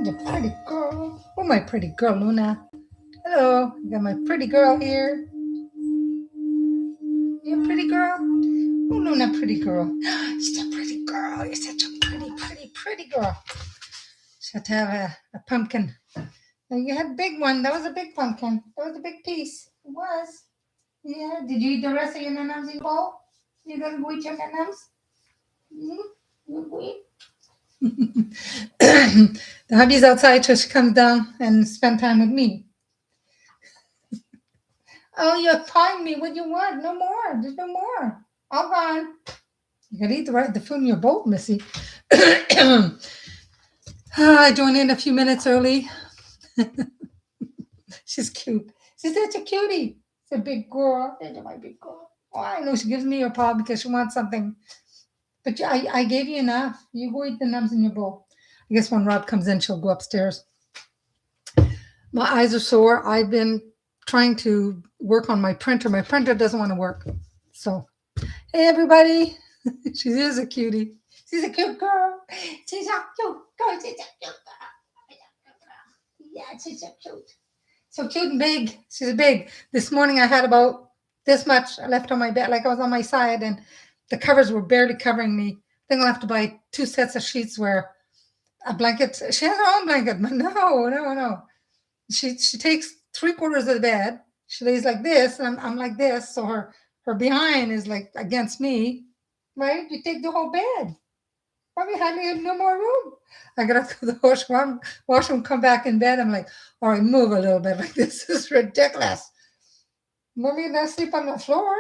You pretty girl. Oh, my pretty girl, Luna. Hello. I got my pretty girl here. You a pretty girl? Oh, Luna, pretty girl. She's a pretty girl. You're such a pretty girl. She had to have a pumpkin. Now, you had a big one. That was a big pumpkin. That was a big piece. It was. Yeah. Did you eat the rest of your nums in the bowl? You gonna go eat your nums? You go eat? The hubby's outside, so she comes down and spend time with me. Oh, you're pawing me. What do you want? No more. There's no more. All gone. You gotta eat the food in your bowl, Missy. I joined in a few minutes early. She's cute. She's such a cutie. She's a big girl. She's my big girl. Oh, I know she gives me a paw because she wants something. But I gave you enough. You go eat the nums in your bowl. I guess when Rob comes in, she'll go upstairs. My eyes are sore. I've been trying to work on my printer. My printer doesn't want to work. So, hey, everybody. She is a cutie. She's a cute girl. She's a cute girl. She's a cute girl. Yeah, she's so cute. So cute and big. She's big. This morning I had about this much left on my bed. Like I was on my side and the covers were barely covering me. I think I'll have to buy 2 sets of sheets where a blanket. She has her own blanket, but no. She takes 3/4 of the bed. She lays like this, and I'm like this, so her behind is like against me, right? You take the whole bed. Probably hardly have no more room. I got to go to the washroom, come back in bed. I'm like, all right, move a little bit. Like this is ridiculous. Mommy and I sleep on the floor.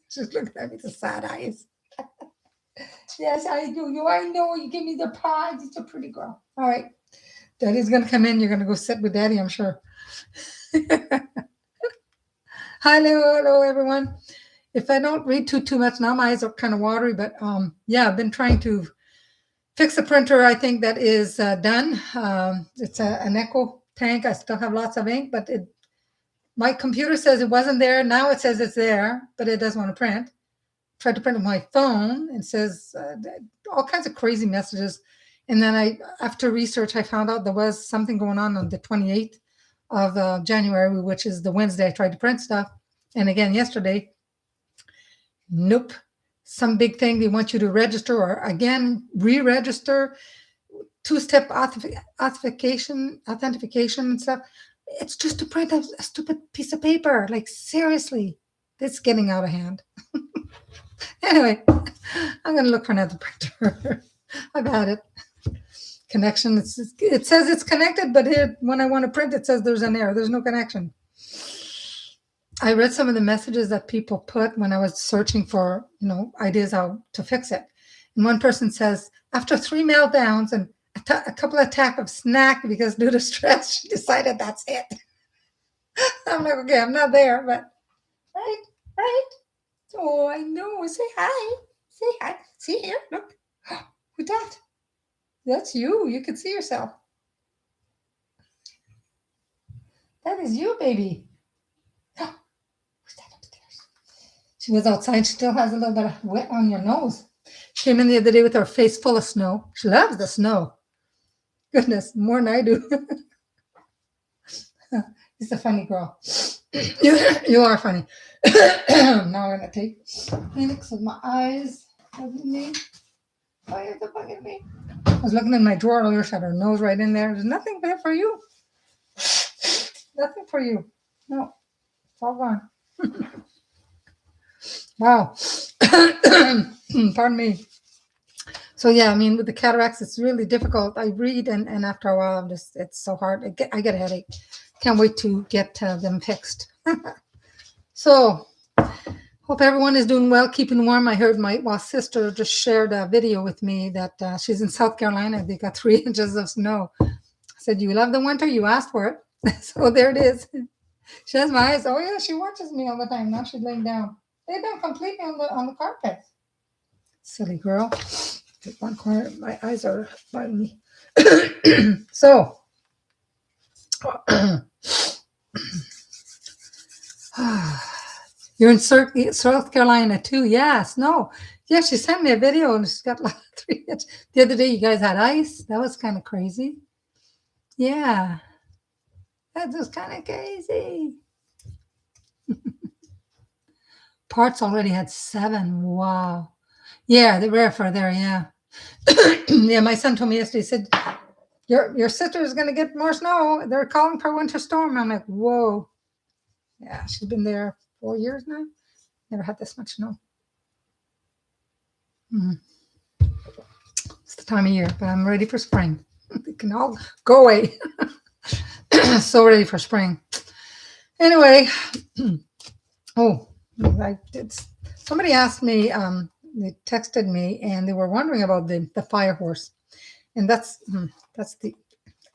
She's looking at me with sad eyes. Yes, I do. I know you give me the pie. It's a pretty girl. All right. Daddy's going to come in. You're going to go sit with Daddy, I'm sure. Hello, everyone. If I don't read too much now, my eyes are kind of watery, but yeah, I've been trying to fix the printer. I think that is done. It's an Echo tank. I still have lots of ink, but my computer says it wasn't there. Now it says it's there, but it doesn't want to print. Tried to print with my phone and says all kinds of crazy messages. And then after research, I found out there was something going on the 28th of January, which is the Wednesday I tried to print stuff. And again, yesterday, nope. Some big thing they want you to register or again, re-register, 2-step authentication and stuff. It's just to print a stupid piece of paper. Like seriously, it's getting out of hand. Anyway, I'm going to look for another printer. I've had it. Connection. It says it's connected, but when I want to print, it says there's an error. There's no connection. I read some of the messages that people put when I was searching for, ideas how to fix it. And one person says, after 3 meltdowns and a couple of attacks of snack because due to stress, she decided that's it. I'm like, okay, I'm not there, but right. Oh, I know. Say hi. See here, look. Who's that? That's you. You can see yourself. That is you, baby. Who's that upstairs? She was outside. She still has a little bit of wet on your nose. She came in the other day with her face full of snow. She loves the snow. Goodness, more than I do. She's a funny girl. You are funny. Now I'm going to take Phoenix with my eyes. Bugging me. Why is it bugging me? I was looking in my drawer earlier. She had her nose right in there. There's nothing there for you. Nothing for you. No. It's all gone. Wow. Pardon me. So yeah, I mean, with the cataracts, it's really difficult. I read, and after a while, it's so hard. I get a headache. Can't wait to get them fixed. So, hope everyone is doing well, keeping warm. I heard my sister just shared a video with me that she's in South Carolina. They got 3 inches of snow. I said, you love the winter? You asked for it. So there it is. She has my eyes. Oh, yeah, she watches me all the time. Now she's laying down. Lay down completely on the carpet. Silly girl. Take one corner. My eyes are biting me. So, you're in South Carolina too? Yes. No. Yeah, she sent me a video and she's got like 3 inches. The other day you guys had ice. That was kind of crazy. Yeah, that's just kind of crazy. Parts already had 7. Wow. Yeah, they were for there. Yeah. Yeah, my son told me yesterday. He said, your sister is going to get more snow. They're calling for a winter storm. I'm like, whoa. Yeah, she's been there 4 years now. Never had this much snow. It's the time of year, but I'm ready for spring. It can all go away. So ready for spring. Anyway, oh, I did. Somebody asked me. They texted me, and they were wondering about the fire horse, and that's the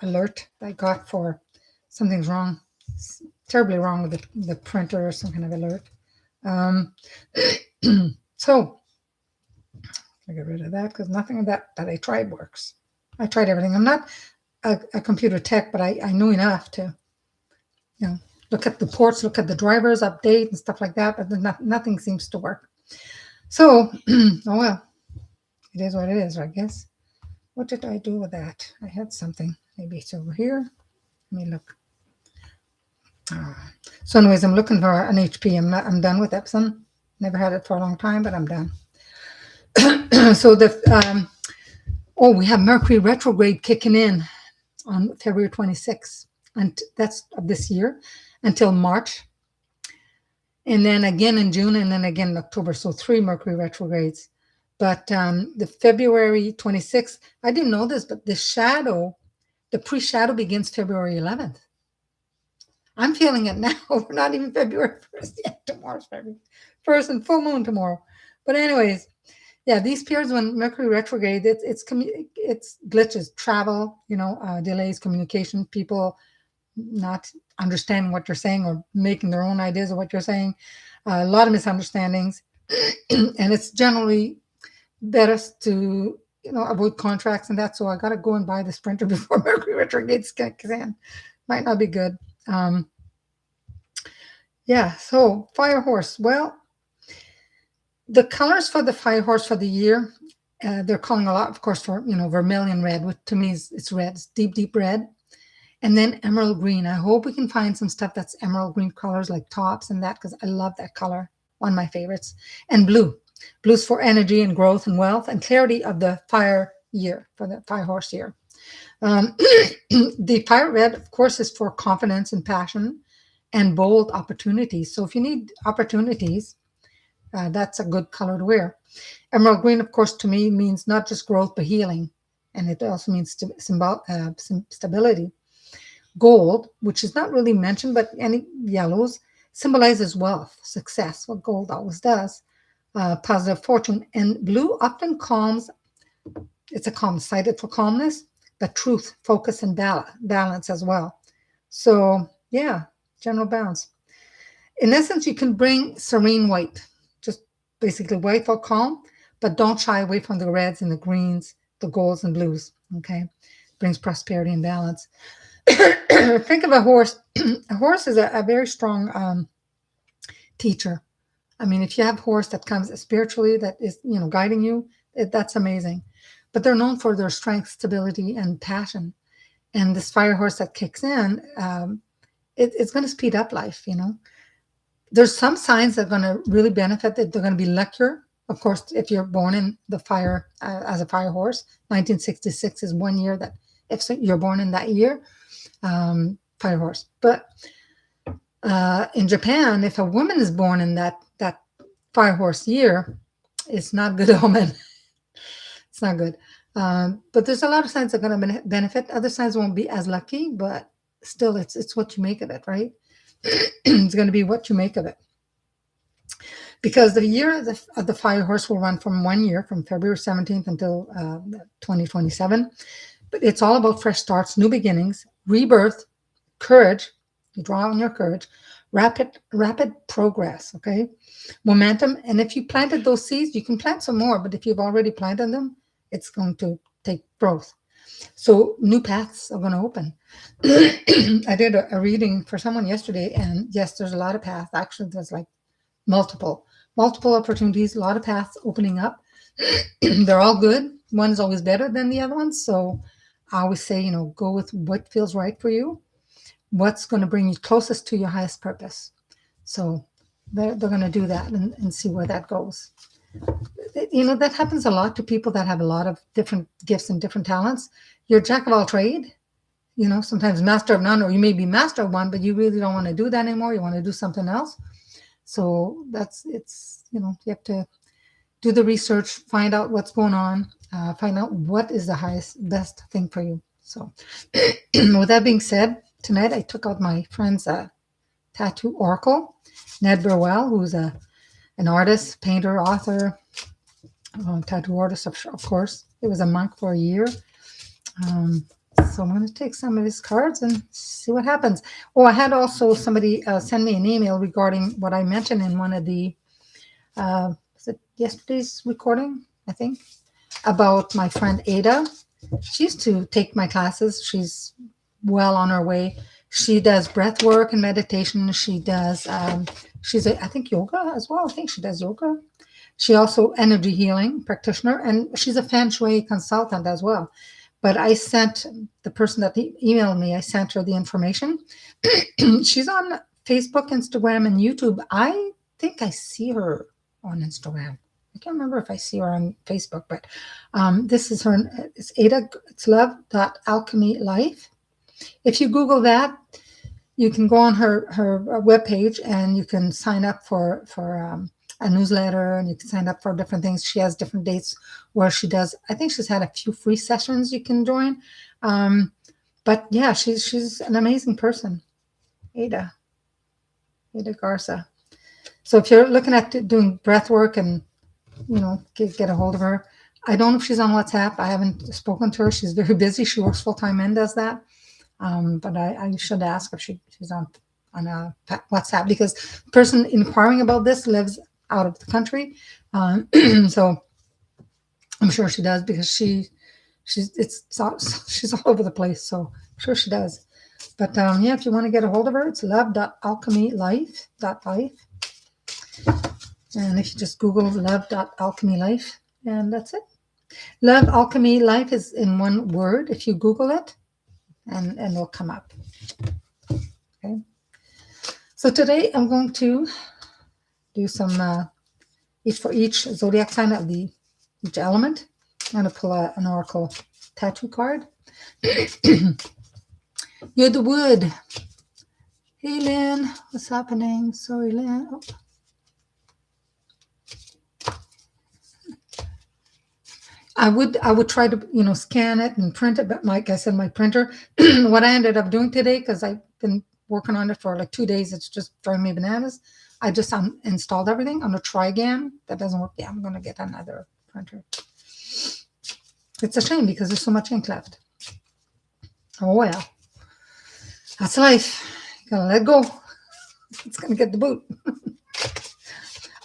alert I got for something's wrong. It's terribly wrong with the printer or some kind of alert. So I get rid of that because nothing of that I tried works. I tried everything. I'm not a computer tech, but I know enough to, look at the ports, look at the drivers, update and stuff like that, but nothing seems to work. So, oh well, it is what it is, I guess. What did I do with that? I had something. Maybe it's over here. Let me look. So anyways, I'm looking for an HP. I'm done with Epson. Never had it for a long time, but I'm done. So we have Mercury retrograde kicking in on February 26th, and that's of this year until March, and then again in June, and then again in October. So 3 Mercury retrogrades. But the February 26th, I didn't know this, but the pre-shadow begins February 11th. I'm feeling it now. We're not even February 1st yet. Tomorrow's February 1st and full moon tomorrow. But anyways, yeah, these periods when Mercury retrograde, it's glitches, travel, delays, communication, people not understanding what you're saying or making their own ideas of what you're saying, a lot of misunderstandings, and it's generally better to avoid contracts and that. So I got to go and buy this printer before Mercury retrograde kicks in. Might not be good. Yeah. So fire horse. Well, the colors for the fire horse for the year, they're calling a lot, of course, for vermilion red, which to me it's red. It's deep, deep red. And then emerald green. I hope we can find some stuff that's emerald green colors like tops and that, because I love that color. One of my favorites. And blue. Blue's for energy and growth and wealth and clarity of the fire year, for the fire horse year. The fire red, of course, is for confidence and passion and bold opportunities. So if you need opportunities, that's a good color to wear. Emerald green, of course, to me means not just growth, but healing. And it also means stability. Gold, which is not really mentioned, but any yellows, symbolizes wealth, success, what gold always does, positive fortune. And blue often calms. It's a calm, cited for calmness, but truth, focus, and balance as well. So yeah, general balance. In essence, you can bring serene white, just basically white for calm, but don't shy away from the reds and the greens, the golds and blues. Okay, brings prosperity and balance. Think of a horse. A horse is a very strong teacher. I mean, if you have a horse that comes spiritually, that is, guiding you, that's amazing. But they're known for their strength, stability, and passion. And this fire horse that kicks in, it's going to speed up life. There's some signs that are going to really benefit. That they're going to be luckier. Of course, if you're born in the fire as a fire horse, 1966 is 1 year that if you're born in that year. Fire horse. But in Japan, if a woman is born in that fire horse year, it's not good omen. It's not good. But there's a lot of signs that are going to benefit. Other signs won't be as lucky, but still, it's what you make of it, right? It's going to be what you make of it. Because the year of the fire horse will run from 1 year, from February 17th until 2027. But it's all about fresh starts, new beginnings, rebirth, courage. You draw on your courage, rapid progress. Okay, momentum. And if you planted those seeds, you can plant some more. But if you've already planted them, it's going to take growth. So new paths are going to open. I did a reading for someone yesterday, and yes, there's a lot of paths. Actually, there's like multiple opportunities, a lot of paths opening up. They're all good. One is always better than the other one. So I always say, go with what feels right for you, what's going to bring you closest to your highest purpose. So they're going to do that and see where that goes. That happens a lot to people that have a lot of different gifts and different talents. You're a jack of all trade, sometimes master of none, or you may be master of one, but you really don't want to do that anymore. You want to do something else. So you have to do the research, find out what's going on, find out what is the best thing for you. So with that being said, tonight I took out my friend's tattoo oracle, Ned Burwell, who's an artist, painter, author, tattoo artist, of course. He was a monk for a year. So I'm going to take some of his cards and see what happens. Oh, I had also somebody send me an email regarding what I mentioned in one of the, was it yesterday's recording, I think, about my friend Ada. She used to take my classes. She's well on her way. She does breath work and meditation. She does, I think, yoga as well. I think she does yoga. She also energy healing practitioner, and she's a feng shui consultant as well. But I sent the person that emailed me, I sent her the information. She's on Facebook, Instagram, and YouTube. I think I see her on Instagram. I can't remember if I see her on Facebook, but this is her. It's Ada. It's love.alchemylife. If you Google that, you can go on her webpage and you can sign up for a newsletter, and you can sign up for different things. She has different dates where she does. I think she's had a few free sessions you can join. But yeah, she's an amazing person, Ada Garza. So if you're looking at doing breath work and get a hold of her. I don't know if she's on WhatsApp. I haven't spoken to her. She's very busy. She works full time and does that. But I should ask if she's on WhatsApp, because the person inquiring about this lives out of the country. So I'm sure she does, because she's all over the place. So I'm sure she does. But yeah, if you want to get a hold of her, it's love.alchemylife.life. And if you just Google love.alchemylife, and that's it. Love Alchemy Life is in one word if you Google it, and it'll come up. Okay. So today I'm going to do some each zodiac sign of each element. I'm going to pull an oracle tattoo card. You're the wood. Hey, Lynn, what's happening? Sorry, Lynn. Oh. I would try to scan it and print it, but like I said, my printer, what I ended up doing today, because I've been working on it for like 2 days, it's just driving me bananas. I just installed everything. I'm gonna try again. That doesn't work. Yeah, I'm gonna get another printer. It's a shame because there's so much ink left. Oh well, that's life. You gotta let go. It's gonna get the boot.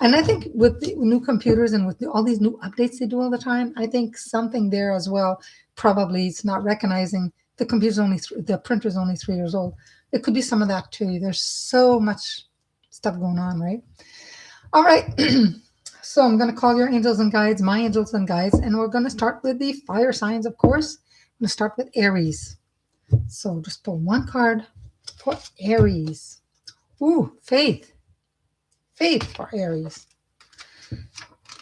And I think with the new computers and with all these new updates they do all the time, I think something there as well. Probably it's not recognizing the the printer's only 3 years old. It could be some of that too. There's so much stuff going on, right? All right. So I'm going to call your angels and guides, my angels and guides, and we're going to start with the fire signs, of course. I'm going to start with Aries. So just pull one card for Aries. Ooh, faith. Faith for Aries.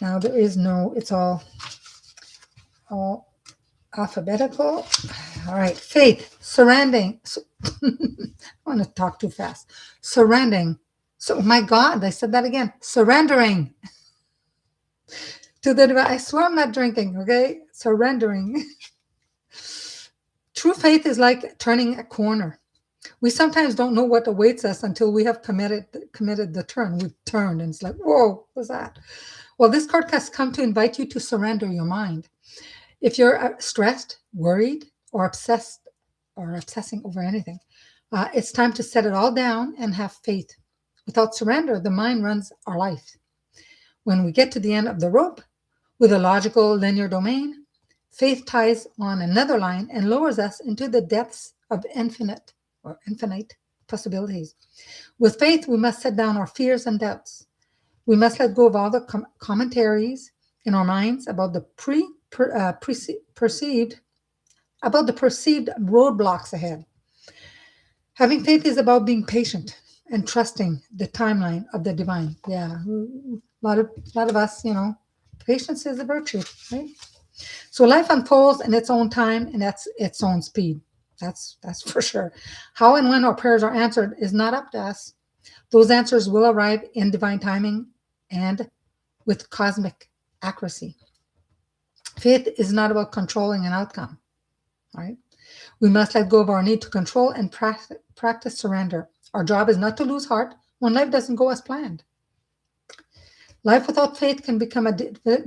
Now there is no, it's all alphabetical. All right, faith, surrendering. I want to talk too fast. Surrendering. So, my God, I said that again. Surrendering to the divine. I swear I'm not drinking, okay? Surrendering. True faith is like turning a corner. We sometimes don't know what awaits us until we have committed the turn. We've turned, and it's like, whoa, what's that? Well, this card has come to invite you to surrender your mind. If you're stressed, worried, or obsessed, or obsessing over anything, it's time to set it all down and have faith. Without surrender, the mind runs our life. When we get to the end of the rope with a logical linear domain, faith ties on another line and lowers us into the depths of infinite possibilities. With faith, we must set down our fears and doubts. We must let go of all the commentaries in our minds about the perceived about the perceived roadblocks ahead. Having faith is about being patient and trusting the timeline of the divine. Yeah, a lot of us, patience is a virtue, right? So life unfolds in its own time and that's its own speed. That's for sure. How and when our prayers are answered is not up to us. Those answers will arrive in divine timing and with cosmic accuracy. Faith is not about controlling an outcome, right? We must let go of our need to control and practice surrender. Our job is not to lose heart when life doesn't go as planned. Life without faith can become a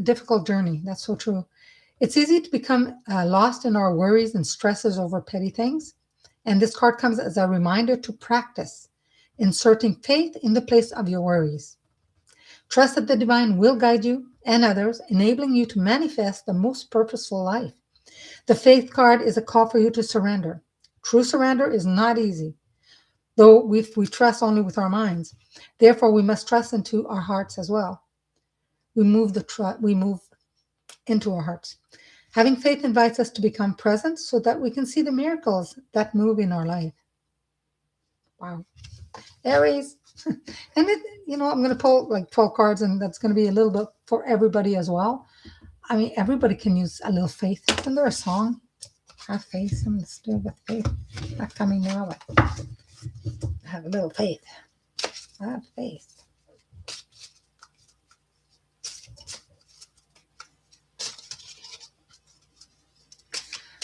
difficult journey. That's so true. It's easy to become lost in our worries and stresses over petty things. And this card comes as a reminder to practice inserting faith in the place of your worries. Trust that the divine will guide you and others, enabling you to manifest the most purposeful life. The faith card is a call for you to surrender. True surrender is not easy, though we trust only with our minds. Therefore, we must trust into our hearts as well. We move into our hearts. Having faith invites us to become present so that we can see the miracles that move in our life. Wow. Aries. And I'm going to pull like 12 cards, and that's going to be a little bit for everybody as well. I mean, everybody can use a little faith. Isn't there a song? Have faith. I'm still with faith. Not coming now, but have a little faith. Have faith.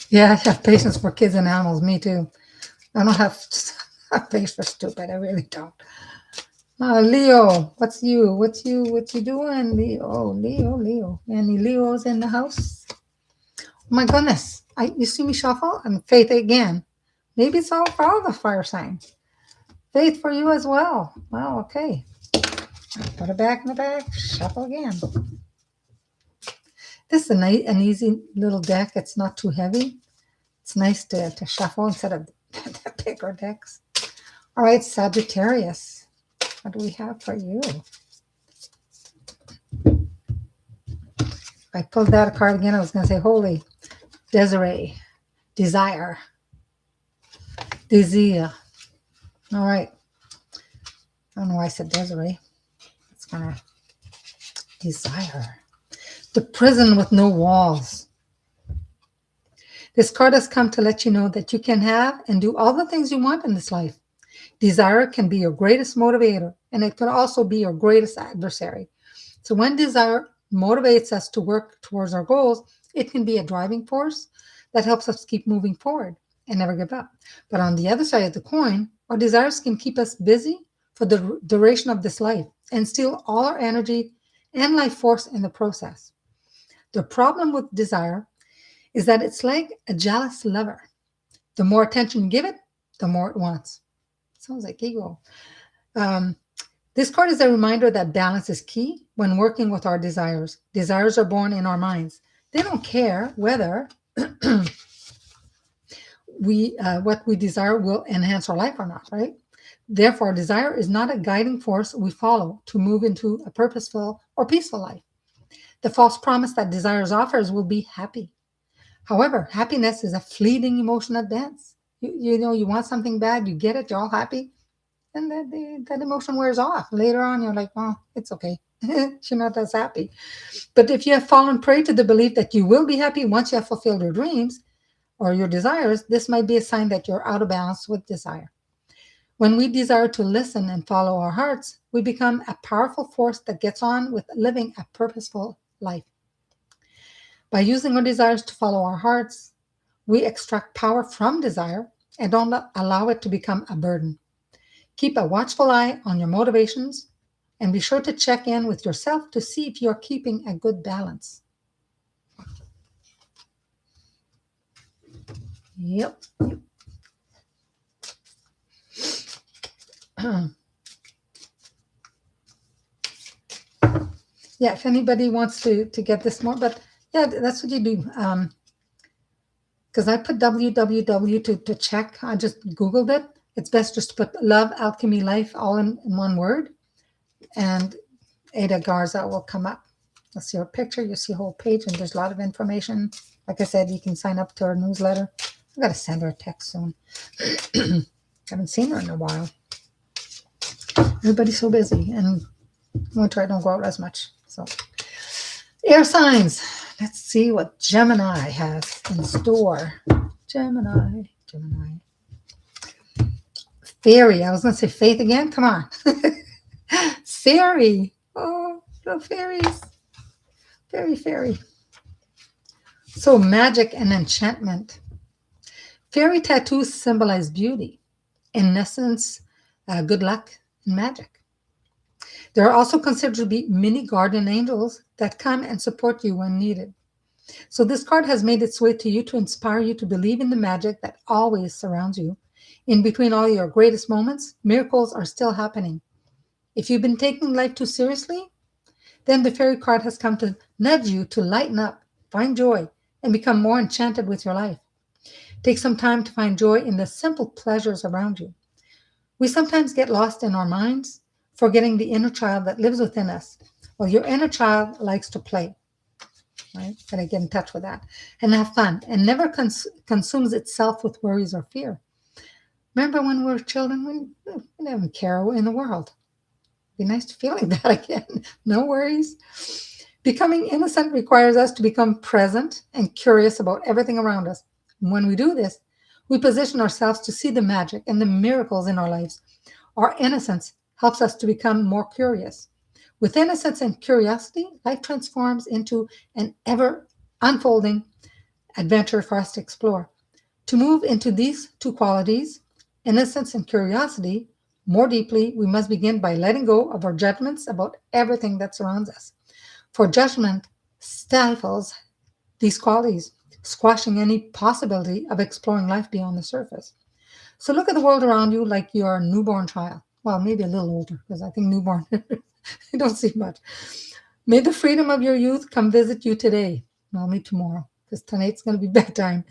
Yeah, I have patience for kids and animals. Me too. I don't have patience for stupid. I really don't. Leo, what's you doing, Leo? Oh, Leo. Any Leos in the house? Oh my goodness. You see me shuffle? And faith again. Maybe it's all for all the fire signs. Faith for you as well. Wow, okay. Put it back in the bag. Shuffle again. This is an easy little deck. It's not too heavy. It's nice to shuffle instead of the bigger decks. All right, Sagittarius. What do we have for you? If I pulled that card again, I was going to say holy. Desiree. Desire. Desire. All right. I don't know why I said Desiree. It's kind of desire. The prison with no walls. This card has come to let you know that you can have and do all the things you want in this life. Desire can be your greatest motivator, and it can also be your greatest adversary. So when desire motivates us to work towards our goals, it can be a driving force that helps us keep moving forward and never give up. But on the other side of the coin, our desires can keep us busy for the duration of this life and steal all our energy and life force in the process. The problem with desire is that it's like a jealous lover. The more attention you give it, the more it wants. Sounds like ego. This card is a reminder that balance is key when working with our desires. Desires are born in our minds. They don't care whether what we desire will enhance our life or not, right? Therefore, desire is not a guiding force we follow to move into a purposeful or peaceful life. The false promise that desires offers will be happy. However, happiness is a fleeting emotion at dance. You want something bad, you get it, you're all happy, and that emotion wears off. Later on, you're like, well, it's okay. You're not as happy. But if you have fallen prey to the belief that you will be happy once you have fulfilled your dreams or your desires, this might be a sign that you're out of balance with desire. When we desire to listen and follow our hearts, we become a powerful force that gets on with living a purposeful life. By using our desires to follow our hearts, we extract power from desire and don't allow it to become a burden. Keep a watchful eye on your motivations and be sure to check in with yourself to see if you're keeping a good balance. Yep. Yeah, if anybody wants to get this more, but yeah, that's what you do. Because I put www to check. I just Googled it. It's best just to put Love Alchemy Life all in one word. And Ada Garza will come up. You'll see her picture. You'll see a whole page, and there's a lot of information. Like I said, you can sign up to our newsletter. I got to send her a text soon. Haven't seen her in a while. Everybody's so busy, and winter I don't go out as much. So, air signs. Let's see what Gemini has in store. Gemini. Fairy. I was going to say faith again. Come on. Fairy. Oh, the fairies. Fairy. So magic and enchantment. Fairy tattoos symbolize beauty, innocence, good luck, and magic. They are also considered to be mini guardian angels that come and support you when needed. So this card has made its way to you to inspire you to believe in the magic that always surrounds you. In between all your greatest moments, miracles are still happening. If you've been taking life too seriously, then the fairy card has come to nudge you to lighten up, find joy, and become more enchanted with your life. Take some time to find joy in the simple pleasures around you. We sometimes get lost in our minds, forgetting the inner child that lives within us. Well, your inner child likes to play, right? Gotta get in touch with that and have fun, and never consumes itself with worries or fear. Remember when we were children, we didn't care in the world. Be nice to feel like that again. No worries. Becoming innocent requires us to become present and curious about everything around us. When we do this, we position ourselves to see the magic and the miracles in our lives. Our innocence helps us to become more curious. With innocence and curiosity, life transforms into an ever unfolding adventure for us to explore. To move into these two qualities, innocence and curiosity, more deeply, we must begin by letting go of our judgments about everything that surrounds us. For judgment stifles these qualities, squashing any possibility of exploring life beyond the surface. So look at the world around you like you're a newborn child. Well, maybe a little older, because I think newborn, I don't see much. May the freedom of your youth come visit you today. Well, me tomorrow, because tonight's going to be bedtime.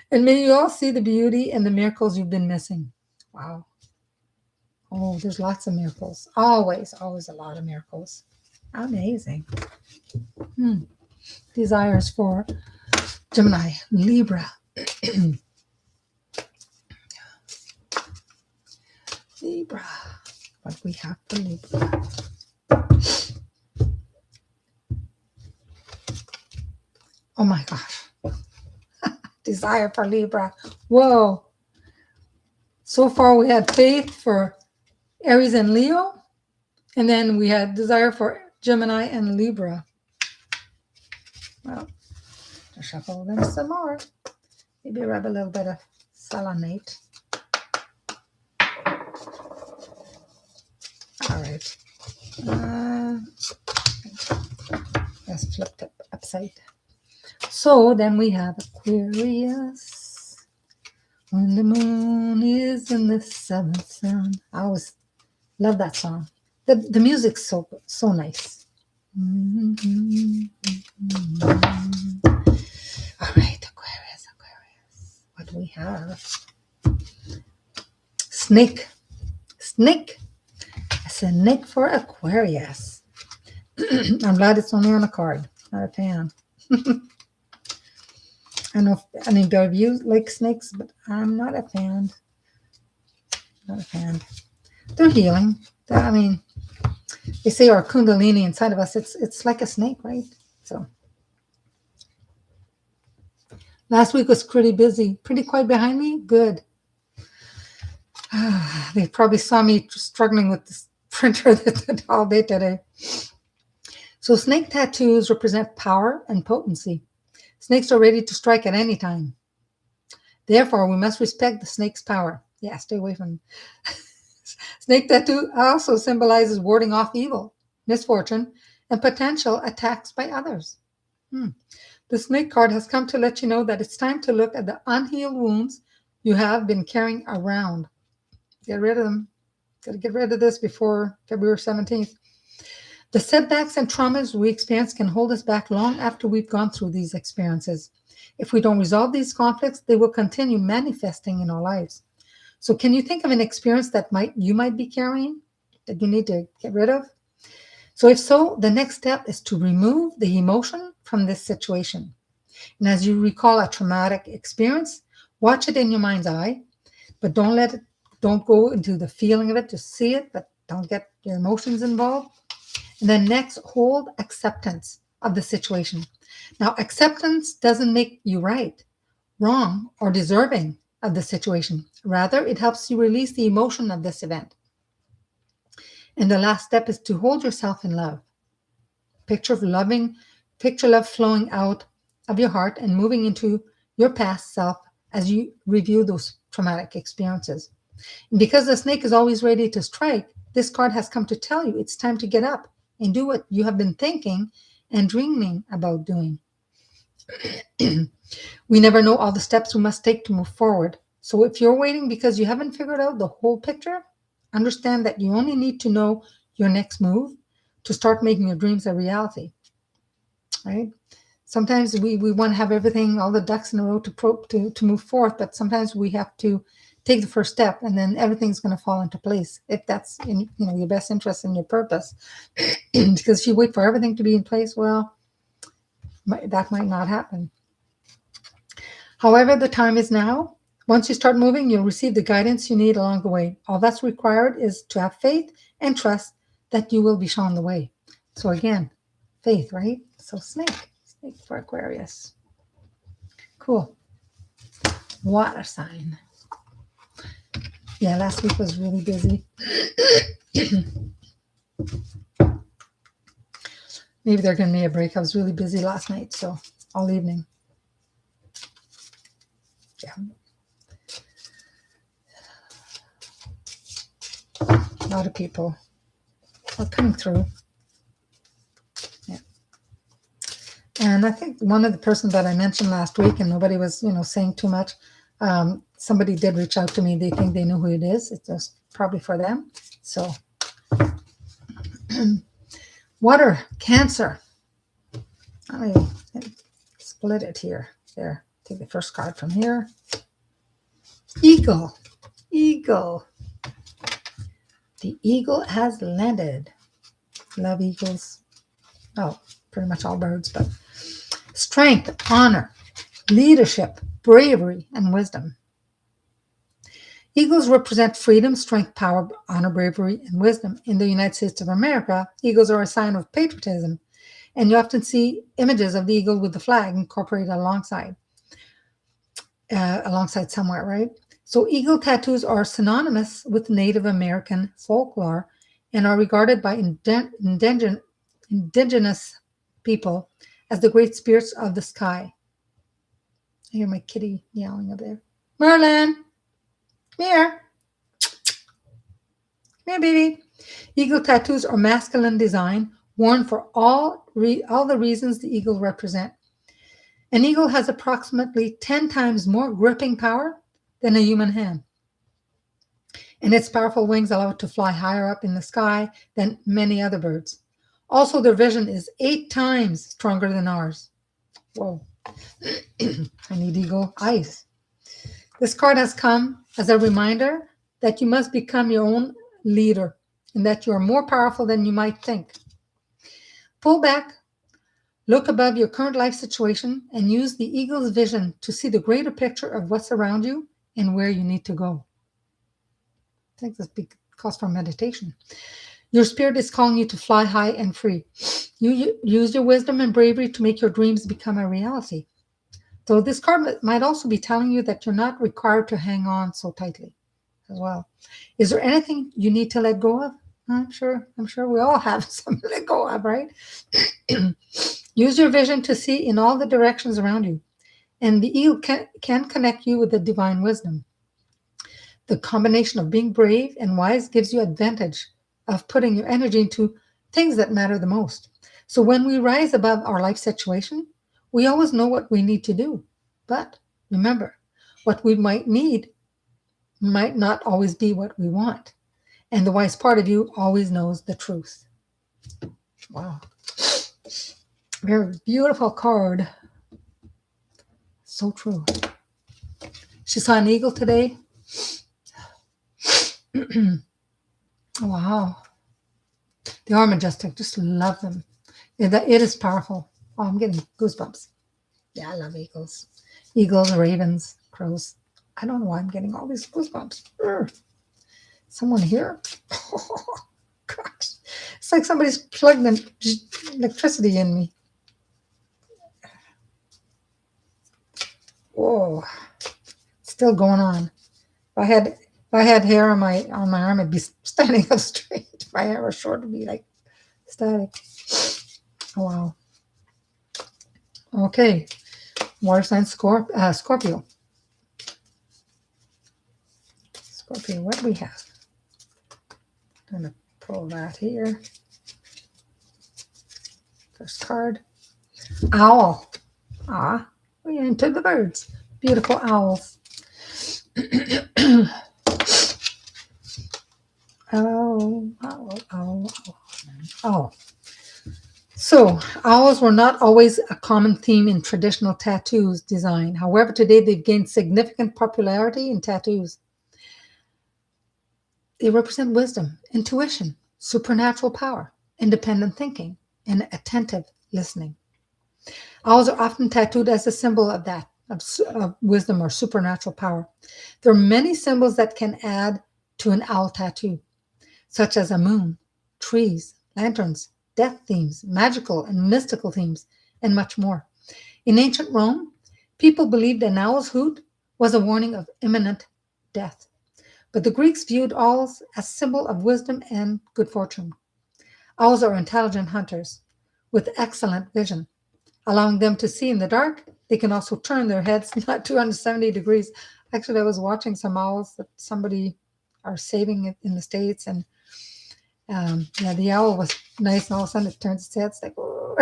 And may you all see the beauty and the miracles you've been missing. Wow. Oh, there's lots of miracles. Always a lot of miracles. Amazing. Desires for Gemini, Libra. Libra. What we have for Libra. Oh my gosh. Desire for Libra. Whoa. So far we had faith for Aries and Leo. And then we had desire for Gemini and Libra. Well, to shuffle them some more. Maybe rub a little bit of selenite. All right. Let's flip it upside. So then we have Aquarius. When the moon is in the seventh sun. I always love that song. The music's so nice. All right, Aquarius. What do we have? Snake. I said snake for Aquarius. I'm glad it's only on a card. Not a fan. I don't know if any of you like snakes, but I'm not a fan. They're healing. They say our kundalini inside of us, it's like a snake, right? So last week was pretty busy. Pretty quiet behind me? Good. They probably saw me struggling with this printer all day today. So snake tattoos represent power and potency. Snakes are ready to strike at any time. Therefore, we must respect the snake's power. Yeah, stay away from them. Snake tattoo also symbolizes warding off evil, misfortune, and potential attacks by others. The snake card has come to let you know that it's time to look at the unhealed wounds you have been carrying around. Get rid of them. Got to get rid of this before February 17th. The setbacks and traumas we experience can hold us back long after we've gone through these experiences. If we don't resolve these conflicts, they will continue manifesting in our lives. So can you think of an experience that you might be carrying that you need to get rid of? So if so, the next step is to remove the emotion from this situation. And as you recall a traumatic experience, watch it in your mind's eye, but don't go into the feeling of it, just see it, but don't get your emotions involved. And then next, hold acceptance of the situation. Now, acceptance doesn't make you right, wrong, or deserving of the situation. Rather, it helps you release the emotion of this event. And the last step is to hold yourself in love. Picture love flowing out of your heart and moving into your past self as you review those traumatic experiences. And because the snake is always ready to strike, this card has come to tell you it's time to get up and do what you have been thinking and dreaming about doing. We never know all the steps we must take to move forward. So if you're waiting because you haven't figured out the whole picture, understand that you only need to know your next move to start making your dreams a reality, right? Sometimes we want to have everything, all the ducks in a row to move forth, but sometimes we have to take the first step, and then everything's going to fall into place if that's in your best interest and your purpose. Because if you wait for everything to be in place, well, that might not happen. However, the time is now. Once you start moving, you'll receive the guidance you need along the way. All that's required is to have faith and trust that you will be shown the way. So again, faith, right? So snake for Aquarius. Cool. Water sign. Yeah, last week was really busy. Maybe they're giving me a break. I was really busy last night, so all evening. Yeah. A lot of people are coming through. Yeah. And I think one of the persons that I mentioned last week, and nobody was, saying too much, somebody did reach out to me. They think they know who it is. It's just probably for them. So, water, Cancer. Let me split it here. There. Take the first card from here. Eagle. The eagle has landed. Love eagles. Oh, pretty much all birds, but strength, honor, leadership, bravery, and wisdom. Eagles represent freedom, strength, power, honor, bravery, and wisdom. In the United States of America, eagles are a sign of patriotism, and you often see images of the eagle with the flag incorporated alongside somewhere, right? So eagle tattoos are synonymous with Native American folklore and are regarded by indigenous people as the great spirits of the sky. I hear my kitty yelling up there. Merlin, come here. Come here, baby. Eagle tattoos are masculine design, worn for all the reasons the eagle represent. An eagle has approximately 10 times more gripping power than a human hand. And its powerful wings allow it to fly higher up in the sky than many other birds. Also, their vision is 8 times stronger than ours. Whoa. I need eagle eyes. This card has come as a reminder that you must become your own leader and that you are more powerful than you might think. Pull back, look above your current life situation, and use the eagle's vision to see the greater picture of what's around you and where you need to go. I think this calls for meditation. Your spirit is calling you to fly high and free. You use your wisdom and bravery to make your dreams become a reality. So this card might also be telling you that you're not required to hang on so tightly as well. Is there anything you need to let go of? I'm sure we all have some to let go of, right? Use your vision to see in all the directions around you. And the eagle can connect you with the divine wisdom. The combination of being brave and wise gives you advantage of putting your energy into things that matter the most. So when we rise above our life situation, we always know what we need to do. But remember, what we might need might not always be what we want. And the wise part of you always knows the truth. Wow. Very beautiful card. So true. She saw an eagle today. Wow. They are majestic. Just love them. It is powerful. Oh, I'm getting goosebumps. Yeah, I love eagles. Eagles, ravens, crows. I don't know why I'm getting all these goosebumps. Urgh. Someone here? Oh, gosh. It's like somebody's plugged in electricity in me. Whoa. Still going on. If I had hair on my arm, it'd be standing up straight. If my hair was short, it'd be like static. Oh wow. Okay. Water sign Scorpio. Scorpio, what do we have? I'm gonna pull that here. First card. Owl. Ah, we're into the birds. Beautiful owls. Oh. So, owls were not always a common theme in traditional tattoos design. However, today they've gained significant popularity in tattoos. They represent wisdom, intuition, supernatural power, independent thinking, and attentive listening. Owls are often tattooed as a symbol of that, of wisdom or supernatural power. There are many symbols that can add to an owl tattoo, such as a moon, trees, lanterns, death themes, magical and mystical themes, and much more. In ancient Rome, people believed an owl's hoot was a warning of imminent death. But the Greeks viewed owls as symbol of wisdom and good fortune. Owls are intelligent hunters with excellent vision, allowing them to see in the dark. They can also turn their heads not 270 degrees. Actually, I was watching some owls that somebody are saving in the States, and yeah, the owl was nice, and all of a sudden it turns its head. It's like, oh.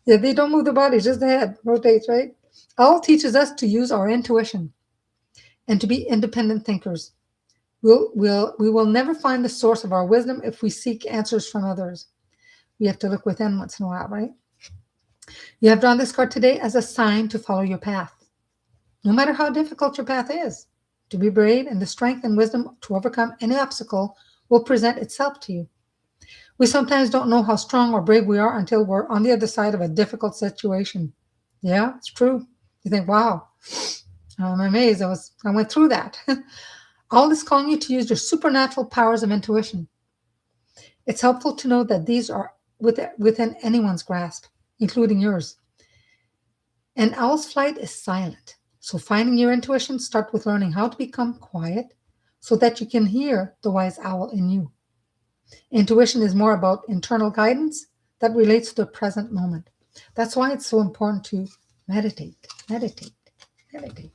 Yeah, they don't move the body, just the head rotates, right? Owl teaches us to use our intuition and to be independent thinkers. We will never find the source of our wisdom if we seek answers from others. We have to look within once in a while, right? You have drawn this card today as a sign to follow your path, no matter how difficult your path is. To be brave, and the strength and wisdom to overcome any obstacle will present itself to you. We sometimes don't know how strong or brave we are until we're on the other side of a difficult situation. Yeah, it's true. You think, wow, I'm amazed. I went through that. All is calling you to use your supernatural powers of intuition. It's helpful to know that these are within anyone's grasp, including yours. An owl's flight is silent. So finding your intuition, start with learning how to become quiet so that you can hear the wise owl in you. Intuition is more about internal guidance that relates to the present moment. That's why it's so important to meditate, meditate, meditate.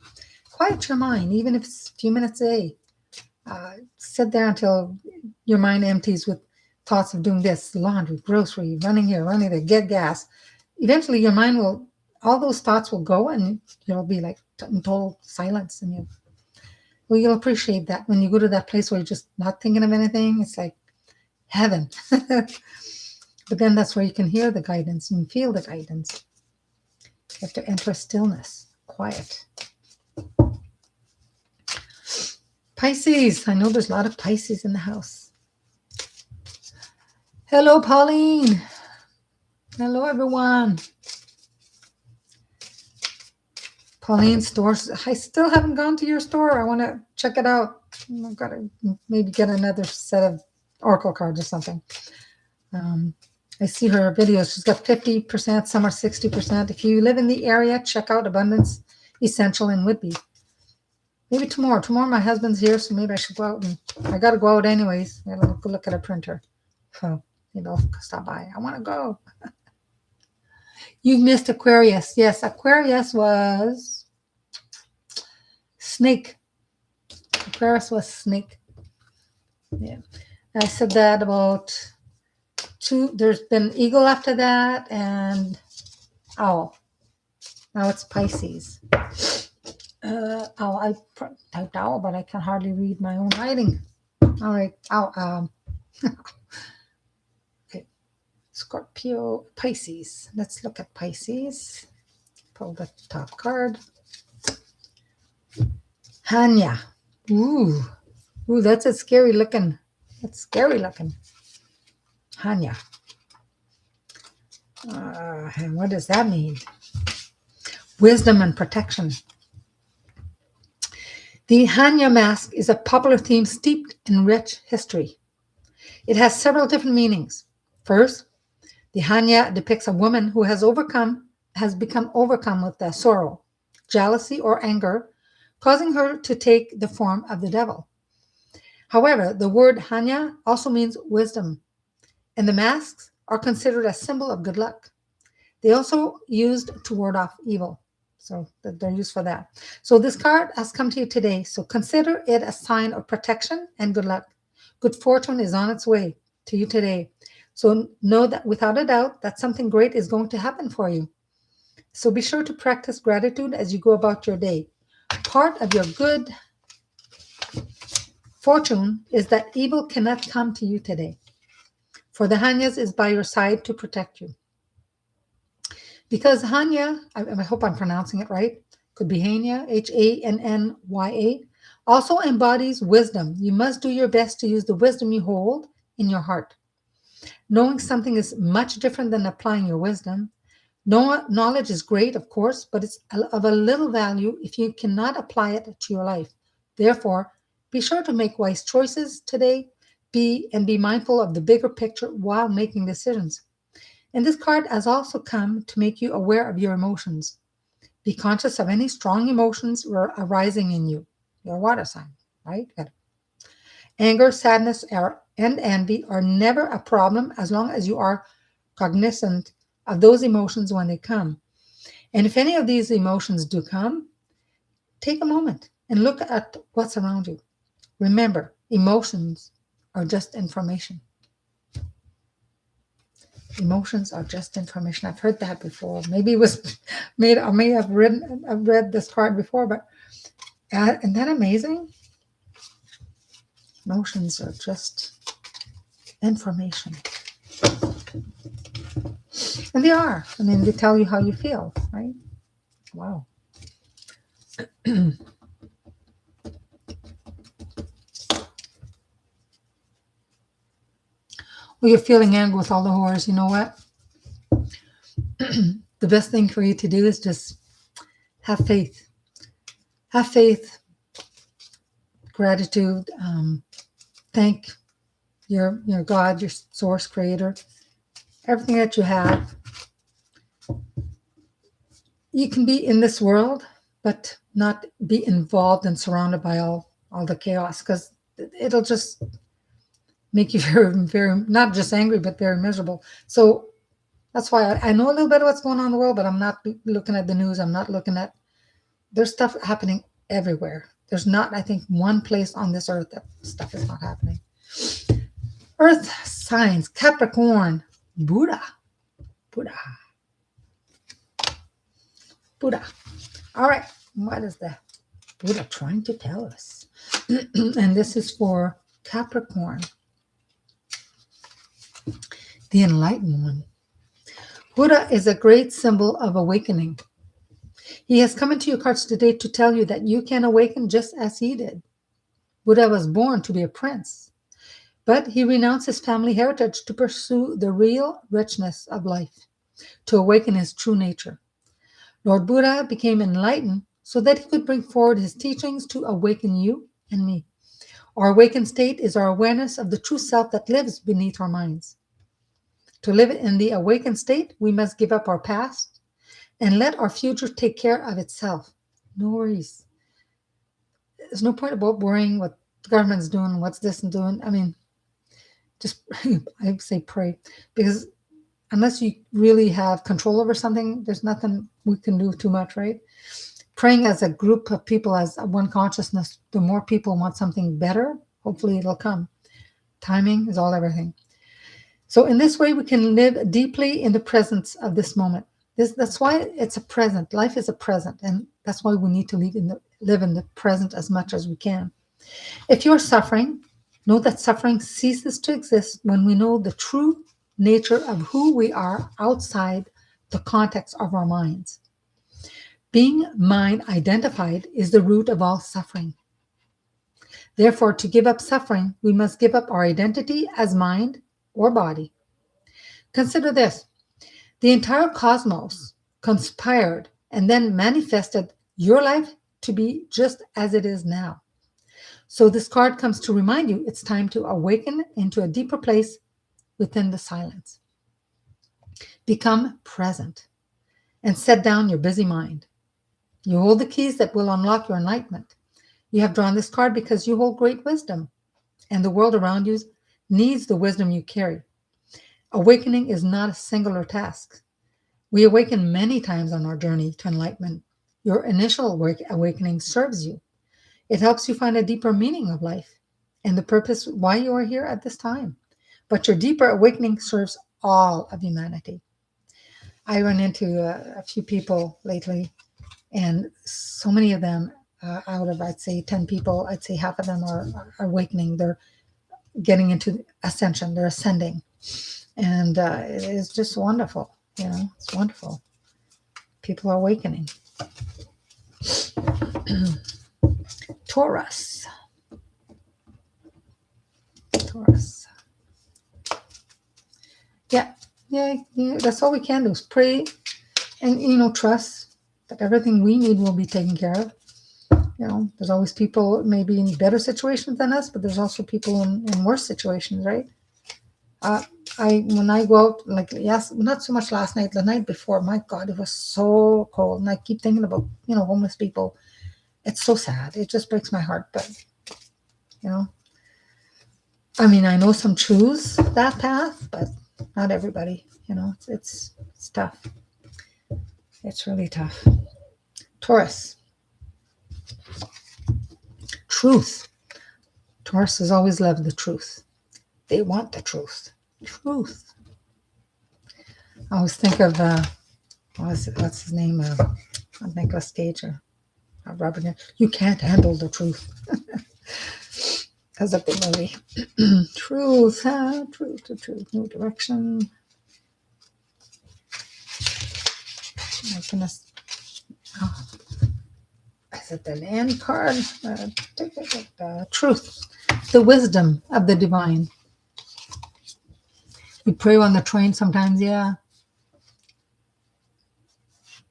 Quiet your mind, even if it's a few minutes a day. Sit there until your mind empties with thoughts of doing this, laundry, grocery, running here, running there, get gas. Eventually your mind will, all those thoughts will go, and you'll be like in total silence, and you'll appreciate that when you go to that place where you're just not thinking of anything. It's like heaven. But then that's where you can hear the guidance and feel the guidance. You have to enter stillness, quiet. Pisces. I know there's a lot of Pisces in the house. Hello, Pauline. Hello, everyone. Pauline's store. I still haven't gone to your store. I want to check it out. I've got to maybe get another set of Oracle cards or something. I see her videos. She's got 50%, some are 60%. If you live in the area, check out Abundance Essential in Whitby. Maybe tomorrow. Tomorrow my husband's here, so maybe I should go out, and I got to go out anyways. I gotta go look at a printer. So maybe I'll stop by. I want to go. You missed Aquarius. Yes, Aquarius was snake. Aquarius was snake. Yeah. I said that about two. There's been eagle after that and owl. Now it's Pisces. I typed owl, but I can hardly read my own writing. All right. Okay. Scorpio, Pisces. Let's look at Pisces. Pull the top card. Hanya. Ooh, that's a scary looking. That's scary looking. Hanya. And what does that mean? Wisdom and protection. The Hanya mask is a popular theme steeped in rich history. It has several different meanings. First, the Hanya depicts a woman who has become overcome with sorrow, jealousy, or anger, causing her to take the form of the devil. However, the word Hanya also means wisdom, and the masks are considered a symbol of good luck. They also used to ward off evil. So they're used for that. So this card has come to you today. So consider it a sign of protection and good luck. Good fortune is on its way to you today. So know that without a doubt that something great is going to happen for you. So be sure to practice gratitude as you go about your day. Part of your good fortune is that evil cannot come to you today. For the Hanyas is by your side to protect you. Because Hanya, I hope I'm pronouncing it right, could be Hanya, Hannnya, also embodies wisdom. You must do your best to use the wisdom you hold in your heart. Knowing something is much different than applying your wisdom. Knowledge is great, of course, but it's of a little value if you cannot apply it to your life. Therefore, be sure to make wise choices today, be mindful of the bigger picture while making decisions. And this card has also come to make you aware of your emotions. Be conscious of any strong emotions arising in you. You're a water sign, right? Anger, sadness, and envy are never a problem as long as you are cognizant of those emotions when they come. And if any of these emotions do come, take a moment and look at what's around you. Remember, emotions are just information. Emotions are just information. I've heard that before. Maybe it was made. I may have read this card before, but isn't that amazing? Emotions are just information, and they are. I mean, they tell you how you feel, right? Wow. Well, you're feeling angry with all the horrors. You know what? The best thing for you to do is just have faith. Have faith, gratitude, thank your God, your source creator, everything that you have. You can be in this world, but not be involved and surrounded by all the chaos, because it'll just make you very, very, not just angry, but very miserable. So that's why I know a little bit of what's going on in the world, but I'm not looking at the news. I'm not looking at, there's stuff happening everywhere. There's not, I think, one place on this earth that stuff is not happening. Earth signs, Capricorn, Buddha. All right, what is the Buddha trying to tell us? And this is for Capricorn, the enlightened one. Buddha is a great symbol of awakening. He has come into your cards today to tell you that you can awaken just as he did. Buddha was born to be a prince, but he renounced his family heritage to pursue the real richness of life, to awaken his true nature. Lord Buddha became enlightened so that he could bring forward his teachings to awaken you and me. Our awakened state is our awareness of the true self that lives beneath our minds. To live in the awakened state, we must give up our past and let our future take care of itself. No worries. There's no point about worrying what the government's doing, what's this and doing. I mean, just, I say pray, because unless you really have control over something, there's nothing we can do too much, right? Praying as a group of people, as one consciousness, the more people want something better, hopefully it'll come. Timing is all everything. So in this way, we can live deeply in the presence of this moment. That's why it's a present. Life is a present, and that's why we need to live in the present as much as we can. If you're suffering, know that suffering ceases to exist when we know the true nature of who we are outside the context of our minds. Being mind identified is the root of all suffering. Therefore, to give up suffering, we must give up our identity as mind or body. Consider this. The entire cosmos conspired and then manifested your life to be just as it is now. So this card comes to remind you it's time to awaken into a deeper place within the silence. Become present and set down your busy mind. You hold the keys that will unlock your enlightenment. You have drawn this card because you hold great wisdom, and the world around you needs the wisdom you carry. Awakening is not a singular task. We awaken many times on our journey to enlightenment. Your initial awakening serves you. It helps you find a deeper meaning of life and the purpose why you are here at this time. But your deeper awakening serves all of humanity. I run into a few people lately, and so many of them, out of I'd say 10 people, I'd say half of them are awakening. They're getting into ascension, they're ascending. And it is just wonderful. It's wonderful. People are awakening. Taurus. Yeah, that's all we can do is pray and, trust that everything we need will be taken care of. There's always people maybe in better situations than us, but there's also people in worse situations, right? When I go out, yes, not so much last night, the night before, my God, it was so cold. And I keep thinking about, homeless people. It's so sad. It just breaks my heart. But, I know some choose that path, but not everybody, it's tough. It's really tough. Taurus. Truth. Taurus has always loved the truth. They want the truth. Truth. I always think of what's his name? Nicholas Cage or Robert. You can't handle the truth. That's a good movie. Truth, truth, new direction. My goodness. Oh. Is it the land card? Truth, the wisdom of the divine. You pray on the train sometimes, yeah.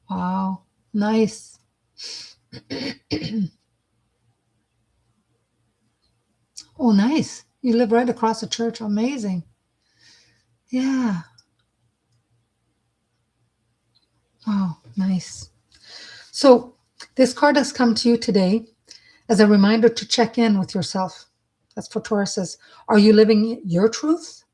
Wow, nice. Oh, nice. You live right across the church. Amazing. Yeah. Wow, nice. So this card has come to you today as a reminder to check in with yourself. That's for Tauruses. Are you living your truth?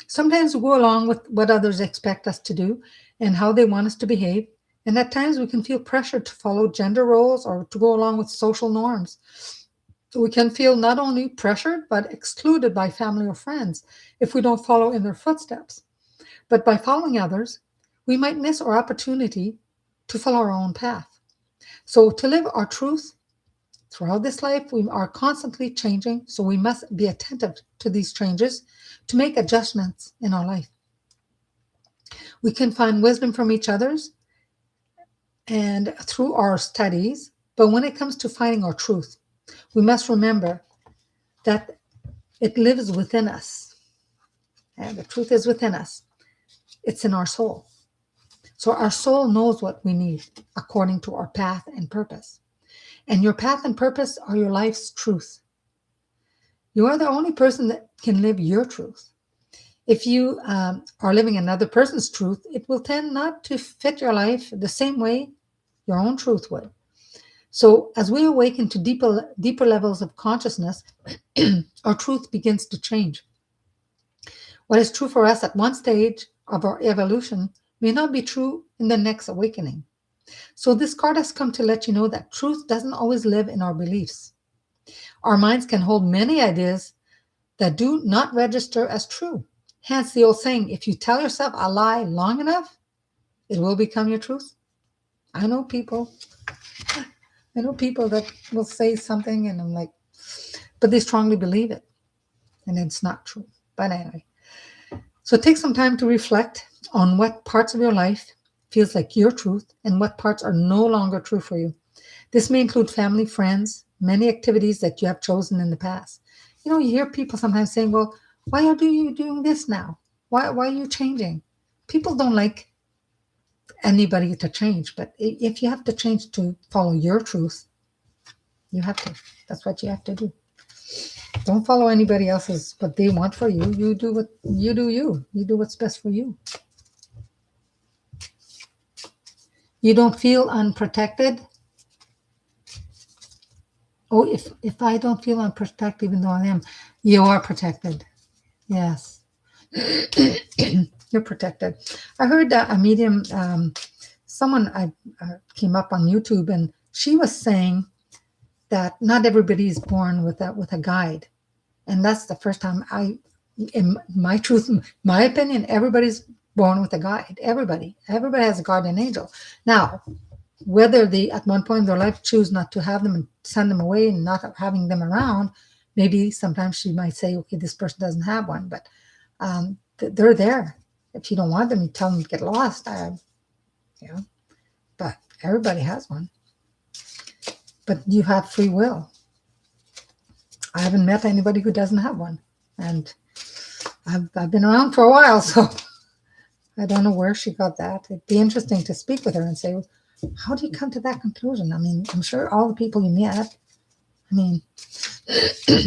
Sometimes we go along with what others expect us to do and how they want us to behave. And at times we can feel pressured to follow gender roles or to go along with social norms. So we can feel not only pressured, but excluded by family or friends if we don't follow in their footsteps. But by following others, we might miss our opportunity to follow our own path. So to live our truth throughout this life, we are constantly changing. So we must be attentive to these changes to make adjustments in our life. We can find wisdom from each other's and through our studies. But when it comes to finding our truth, we must remember that it lives within us. And the truth is within us. It's in our soul. So our soul knows what we need according to our path and purpose. And your path and purpose are your life's truth. You are the only person that can live your truth. If you are living another person's truth, it will tend not to fit your life the same way your own truth would. So as we awaken to deeper levels of consciousness, our truth begins to change. What is true for us at one stage of our evolution may not be true in the next awakening. So this card has come to let you know that truth doesn't always live in our beliefs. Our minds can hold many ideas that do not register as true. Hence the old saying, if you tell yourself a lie long enough, it will become your truth. I know people that will say something and I'm like, but they strongly believe it. And it's not true. But anyway, so take some time to reflect on what parts of your life feels like your truth and what parts are no longer true for you. This may include family, friends, many activities that you have chosen in the past. You hear people sometimes saying, well, why are you doing this now? Why are you changing? People don't like anybody to change. But if you have to change to follow your truth, you have to. That's what you have to do. Don't follow anybody else's what they want for you. You do what you do. You do what's best for you. You don't feel unprotected. Oh, if I don't feel unprotected, even though I am, you are protected. Yes, you're protected. I heard that a medium, someone I came up on YouTube, and she was saying that not everybody is born with a guide, and that's the first time in my truth, my opinion, everybody's born with a guide. Everybody has a guardian angel. Now, whether they at one point in their life choose not to have them and send them away and not having them around, maybe sometimes she might say, okay, this person doesn't have one, but they're there. If you don't want them, you tell them to get lost. But everybody has one. But you have free will. I haven't met anybody who doesn't have one, and I've been around for a while, so I don't know where she got that. It'd be interesting to speak with her and say, how do you come to that conclusion? I mean, I'm sure all the people you met, I mean,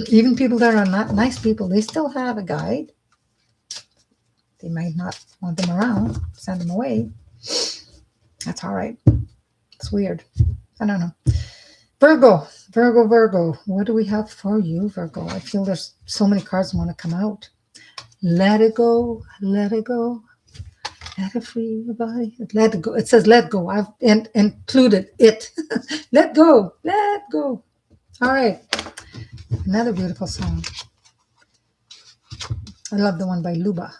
even people that are not nice people, they still have a guide. They might not want them around, send them away. That's all right. It's weird. I don't know. Virgo. What do we have for you, Virgo? I feel there's so many cards want to come out. Let it go. Let it go. Let it free your body. Let it go. It says let go. I've included it. Let go. Let go. All right. Another beautiful song. I love the one by Luba.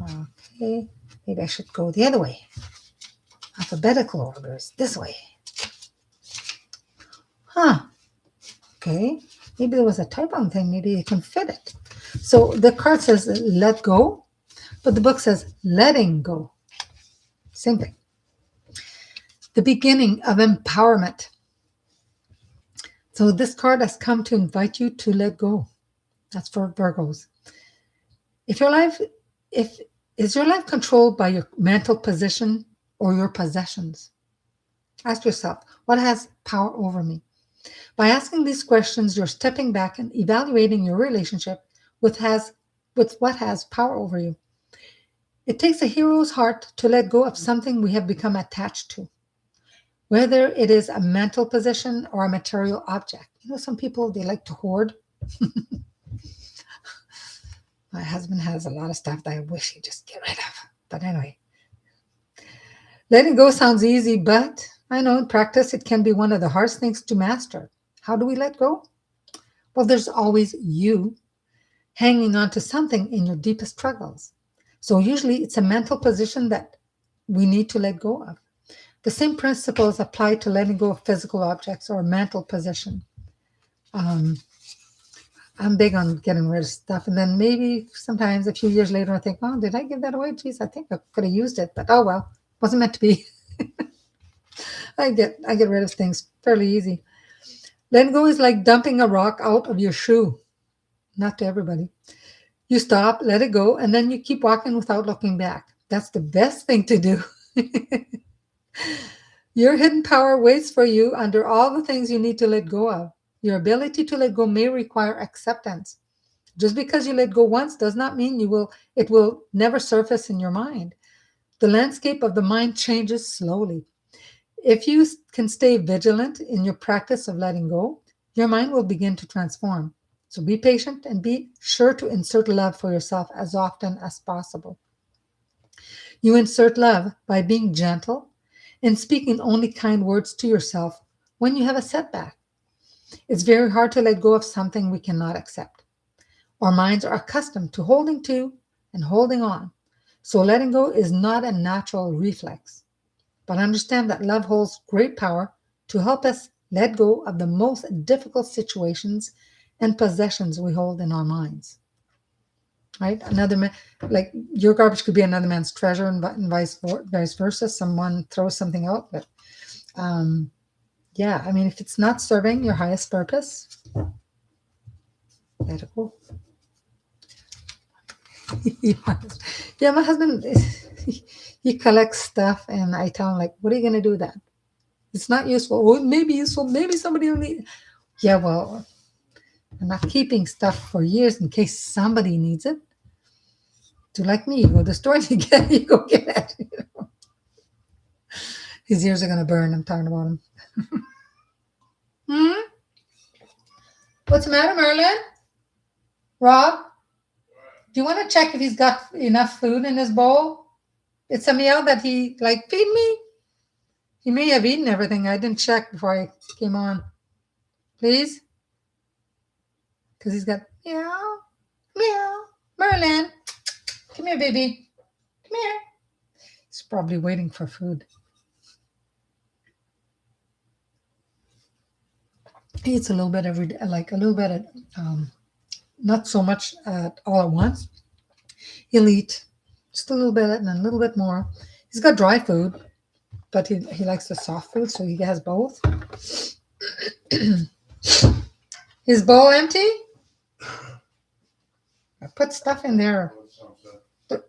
Okay. Maybe I should go the other way. Alphabetical orders. This way. Huh. Okay. Maybe there was a typo thing. Maybe you can fit it. So the card says let go, but the book says letting go. Same thing. The beginning of empowerment. So this card has come to invite you to let go. That's for Virgos. Is your life controlled by your mental position or your possessions? Ask yourself, what has power over me? By asking these questions, you're stepping back and evaluating your relationship with what has power over you. It takes a hero's heart to let go of something we have become attached to, whether it is a mental position or a material object. You know, some people, they like to hoard. My husband has a lot of stuff that I wish he'd just get rid of. But anyway, letting go sounds easy, but I know in practice it can be one of the hardest things to master. How do we let go? Well, there's always you hanging on to something in your deepest struggles. So usually it's a mental position that we need to let go of. The same principles apply to letting go of physical objects or mental position. I'm big on getting rid of stuff, and then maybe sometimes a few years later I think, oh, did I give that away? Geez, I think I could have used it, but oh well, wasn't meant to be. I get rid of things fairly easy. Letting go is like dumping a rock out of your shoe. Not to everybody. You stop, let it go, and then you keep walking without looking back. That's the best thing to do. Your hidden power waits for you under all the things you need to let go of. Your ability to let go may require acceptance. Just because you let go once does not mean it will never surface in your mind. The landscape of the mind changes slowly. If you can stay vigilant in your practice of letting go, your mind will begin to transform. So be patient and be sure to insert love for yourself as often as possible. You insert love by being gentle and speaking only kind words to yourself when you have a setback. It's very hard to let go of something we cannot accept. Our minds are accustomed to holding to and holding on. So letting go is not a natural reflex. But understand that love holds great power to help us let go of the most difficult situations and possessions we hold in our minds. Right? Another man, like your garbage could be another man's treasure, and vice versa. Someone throws something out, but yeah, I mean, if it's not serving your highest purpose, let it go. Yeah, my husband, He collects stuff, and I tell him, like, what are you going to do with that? It's not useful. Oh, it may be useful. Maybe somebody will need it. Yeah, well, I'm not keeping stuff for years in case somebody needs it. Do like me, you go to the store and you go get it. You know? His ears are going to burn. I'm talking about him. Hmm? What's the matter, Merlin? Rob? Do you want to check if he's got enough food in his bowl? It's a meal that he, like, feed me. He may have eaten everything. I didn't check before I came on. Please? Because he's got meow, meow. Merlin, come here, baby. Come here. He's probably waiting for food. He eats a little bit every day, like a little bit at, not so much all at once. He'll eat just a little bit and then a little bit more. He's got dry food, but he likes the soft food, so he has both. His bowl empty? I put stuff in there.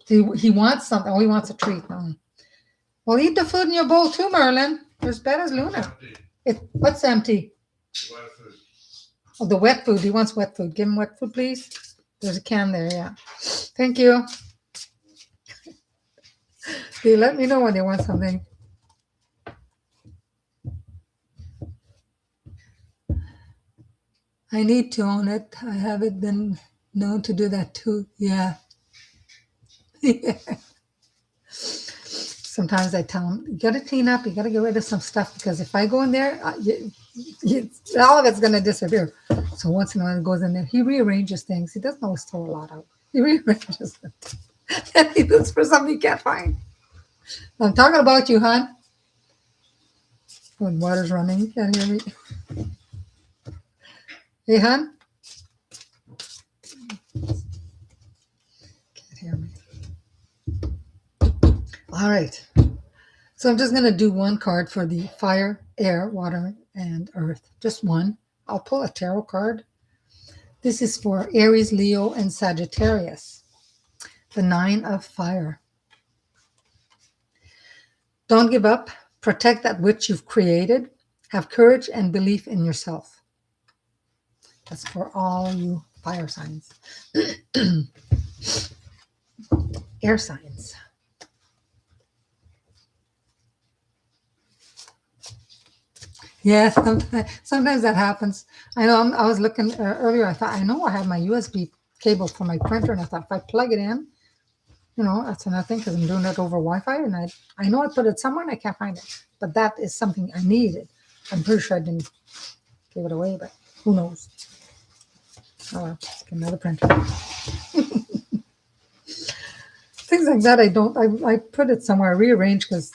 He wants something. Oh, he wants a treat. No. Well, eat the food in your bowl too, Merlin. You're as bad as Luna. What's empty? Oh, the wet food. He wants wet food. Give him wet food, please. There's a can there, yeah. Thank you. They let me know when they want something. I need to own it. I haven't been known to do that too. Yeah. Sometimes I tell him, you got to clean up. You got to get rid of some stuff because if I go in there, all of it's going to disappear. So once in a while, it goes in there. He rearranges things. He doesn't always throw a lot out. He rearranges it. And he looks for something he can't find. I'm talking about you, hon. When water's running, you can't hear me. Hey, hon. Can't hear me. All right. So I'm just going to do one card for the fire, air, water, and earth. Just one. I'll pull a tarot card. This is for Aries, Leo, and Sagittarius. The 9 of fire. Don't give up. Protect that which you've created. Have courage and belief in yourself. That's for all you fire signs. Air signs. Yeah, sometimes that happens. I know I was looking earlier. I thought, I know I have my USB cable for my printer, and I thought if I plug it in, you know, that's another thing because I'm doing it over Wi-Fi, and I know I put it somewhere and I can't find it. But that is something I needed. I'm pretty sure I didn't give it away, but who knows? Oh, well, let's get another printer. Things like that, I put it somewhere, rearrange because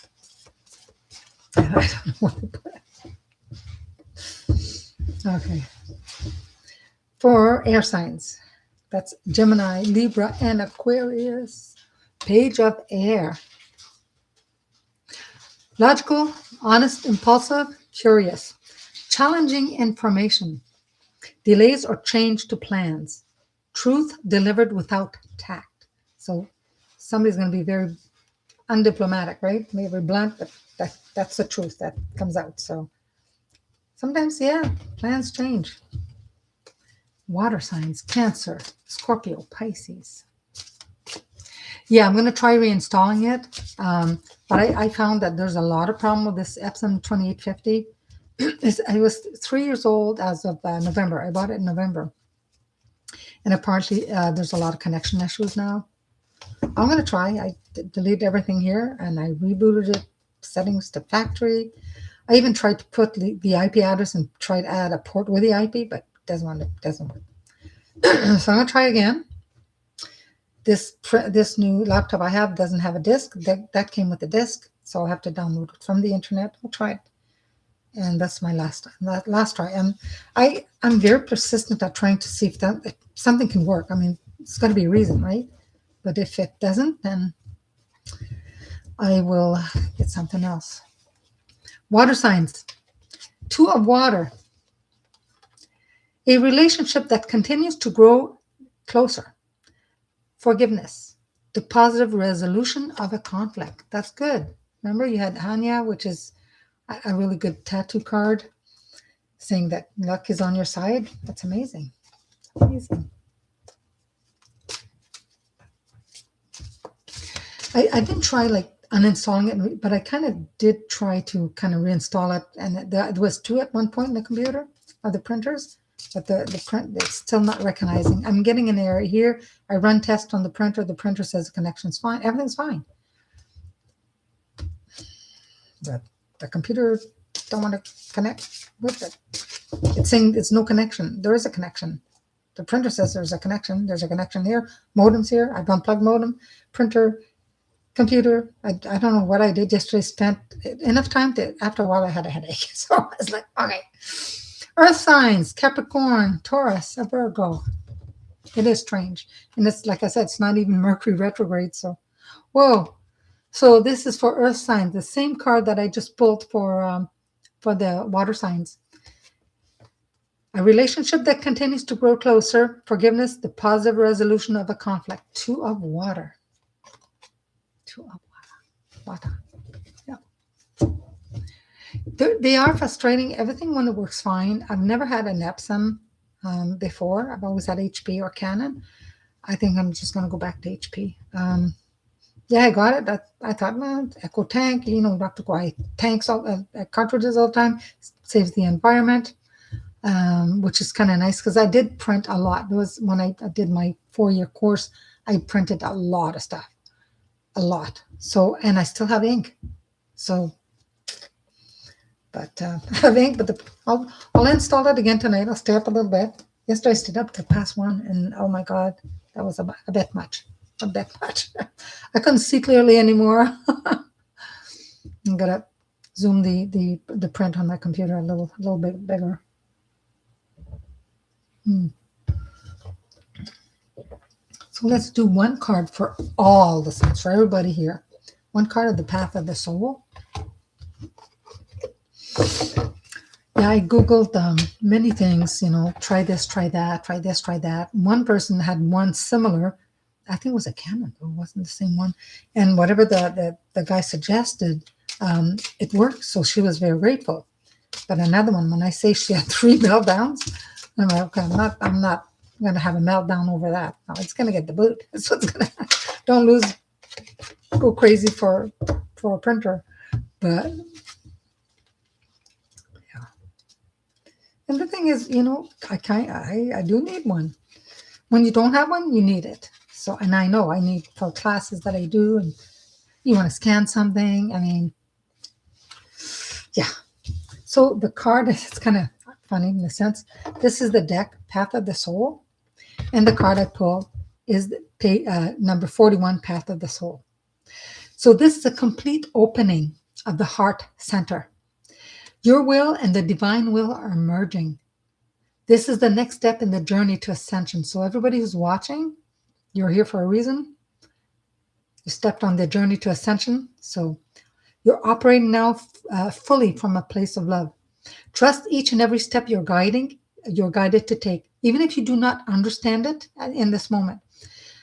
I don't know what to put. Okay. For air signs, that's Gemini, Libra, and Aquarius. Page of air. Logical, honest, impulsive, curious. Challenging information. Delays or change to plans. Truth delivered without tact. So somebody's going to be very undiplomatic, right? Maybe very blunt, but that's the truth that comes out. So sometimes, yeah, plans change. Water signs, Cancer, Scorpio, Pisces. Yeah, I'm going to try reinstalling it. But I found that there's a lot of problem with this Epson 2850. I was 3 years old as of November. I bought it in November. And apparently there's a lot of connection issues now. I'm going to try. I deleted everything here and I rebooted it, settings to factory. I even tried to put the IP address and try to add a port with the IP, but it doesn't work. So I'm going to try again. This new laptop I have doesn't have a disk. That came with the disk, so I'll have to download it from the internet. I'll try it. And that's my last try. And I'm very persistent at trying to see if something can work. I mean, it's got to be a reason, right? But if it doesn't, then I will get something else. Water signs. 2 of water. A relationship that continues to grow closer. Forgiveness. the positive resolution of a conflict. That's good. Remember, you had Hanya, which is a really good tattoo card saying that luck is on your side. That's amazing. Amazing. I didn't try like uninstalling it, but I kind of did try to kind of reinstall it. And there was two at one point in the computer of the printers, but the print, it's still not recognizing. I'm getting an error here. I run test on the printer. The printer says the connection's fine. Everything's fine. But the computer don't want to connect with it. It's saying it's no connection. There is a connection. The printer says there's a connection. There's a connection here. Modem's here. I've unplugged modem, printer, computer. I don't know what I did yesterday. Spent enough time to, after a while I had a headache. So I was like, okay. Earth signs, Capricorn, Taurus, a Virgo. It is strange. And it's, like I said, it's not even Mercury retrograde. So, whoa. So this is for Earth signs. The same card that I just pulled for the water signs. A relationship that continues to grow closer. Forgiveness, the positive resolution of a conflict. Two of water. Two of water. Yeah. They are frustrating. Everything when it works fine. I've never had an Epson before. I've always had HP or Canon. I think I'm just going to go back to HP. Yeah, I got it. I thought, well, Echo Tank, you know, Dr. Guy tanks all cartridges all the time, saves the environment, which is kind of nice because I did print a lot. It was when I did my 4-year course, I printed a lot of stuff, a lot. So, and I still have ink. So, but I have ink, but I'll install it again tonight. I'll stay up a little bit. Yesterday I stayed up to past 1, and oh my God, that was a bit much. A bit much. I couldn't see clearly anymore. I'm gonna zoom the print on my computer a little bit bigger. So let's do one card for all the signs, for everybody here. One card of the Path of the Soul. Yeah, I Googled many things, you know, try this, try that, try this, try that. One person had one similar, I think it was a Canon, it wasn't the same one. And whatever the guy suggested, it worked. So she was very grateful. But another one, when I say she had 3 meltdowns, I'm like, okay, I'm not going to have a meltdown over that. No, it's going to get the boot. That's what's going to don't go crazy for a printer. But yeah. And the thing is, you know, I do need one. When you don't have one, you need it. So, and I know I need for classes that I do, and you want to scan something. I mean, yeah. So the card, it's kind of funny in a sense. This is the deck, Path of the Soul. And the card I pulled is number 41, Path of the Soul. So this is a complete opening of the heart center. Your will and the divine will are merging. This is the next step in the journey to ascension. So everybody who's watching, you're here for a reason. You stepped on the journey to ascension. So you're operating now fully from a place of love. Trust each and every step you're guided to take, even if you do not understand it in this moment.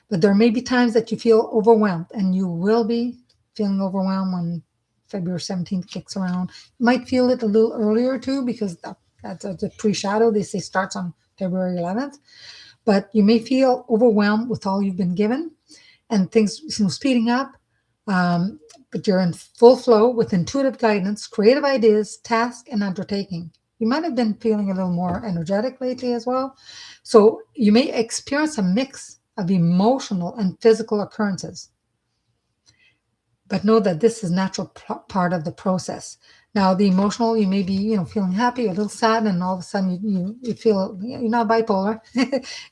But there may be times that you feel overwhelmed, and you will be feeling overwhelmed when February 17th kicks around. You might feel it a little earlier too, because that's the pre-shadow. They say starts on February 11th. But you may feel overwhelmed with all you've been given, and things speeding up. But you're in full flow with intuitive guidance, creative ideas, task, and undertaking. You might have been feeling a little more energetic lately as well. So you may experience a mix of emotional and physical occurrences. But know that this is natural part of the process. Now, the emotional, you may be, feeling happy, a little sad, and all of a sudden you feel you're not bipolar.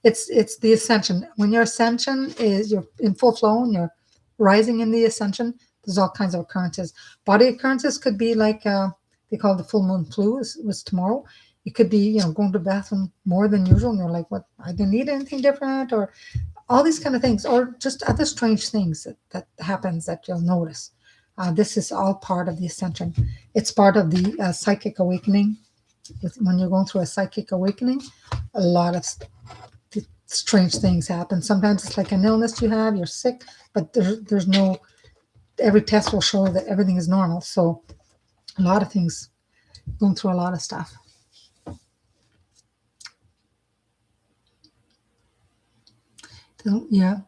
It's the ascension. When your ascension is you're in full flow and you're rising in the ascension, there's all kinds of occurrences. Body occurrences could be like they call it the full moon flu was tomorrow. It could be going to the bathroom more than usual, and you're like, what? I didn't eat anything different, or all these kind of things, or just other strange things that happens that you'll notice. This is all part of the ascension. It's part of the psychic awakening. When you're going through a psychic awakening, a lot of strange things happen. Sometimes it's like an illness you have, you're sick, but there's no, every test will show that everything is normal. So a lot of things, going through a lot of stuff. Yeah.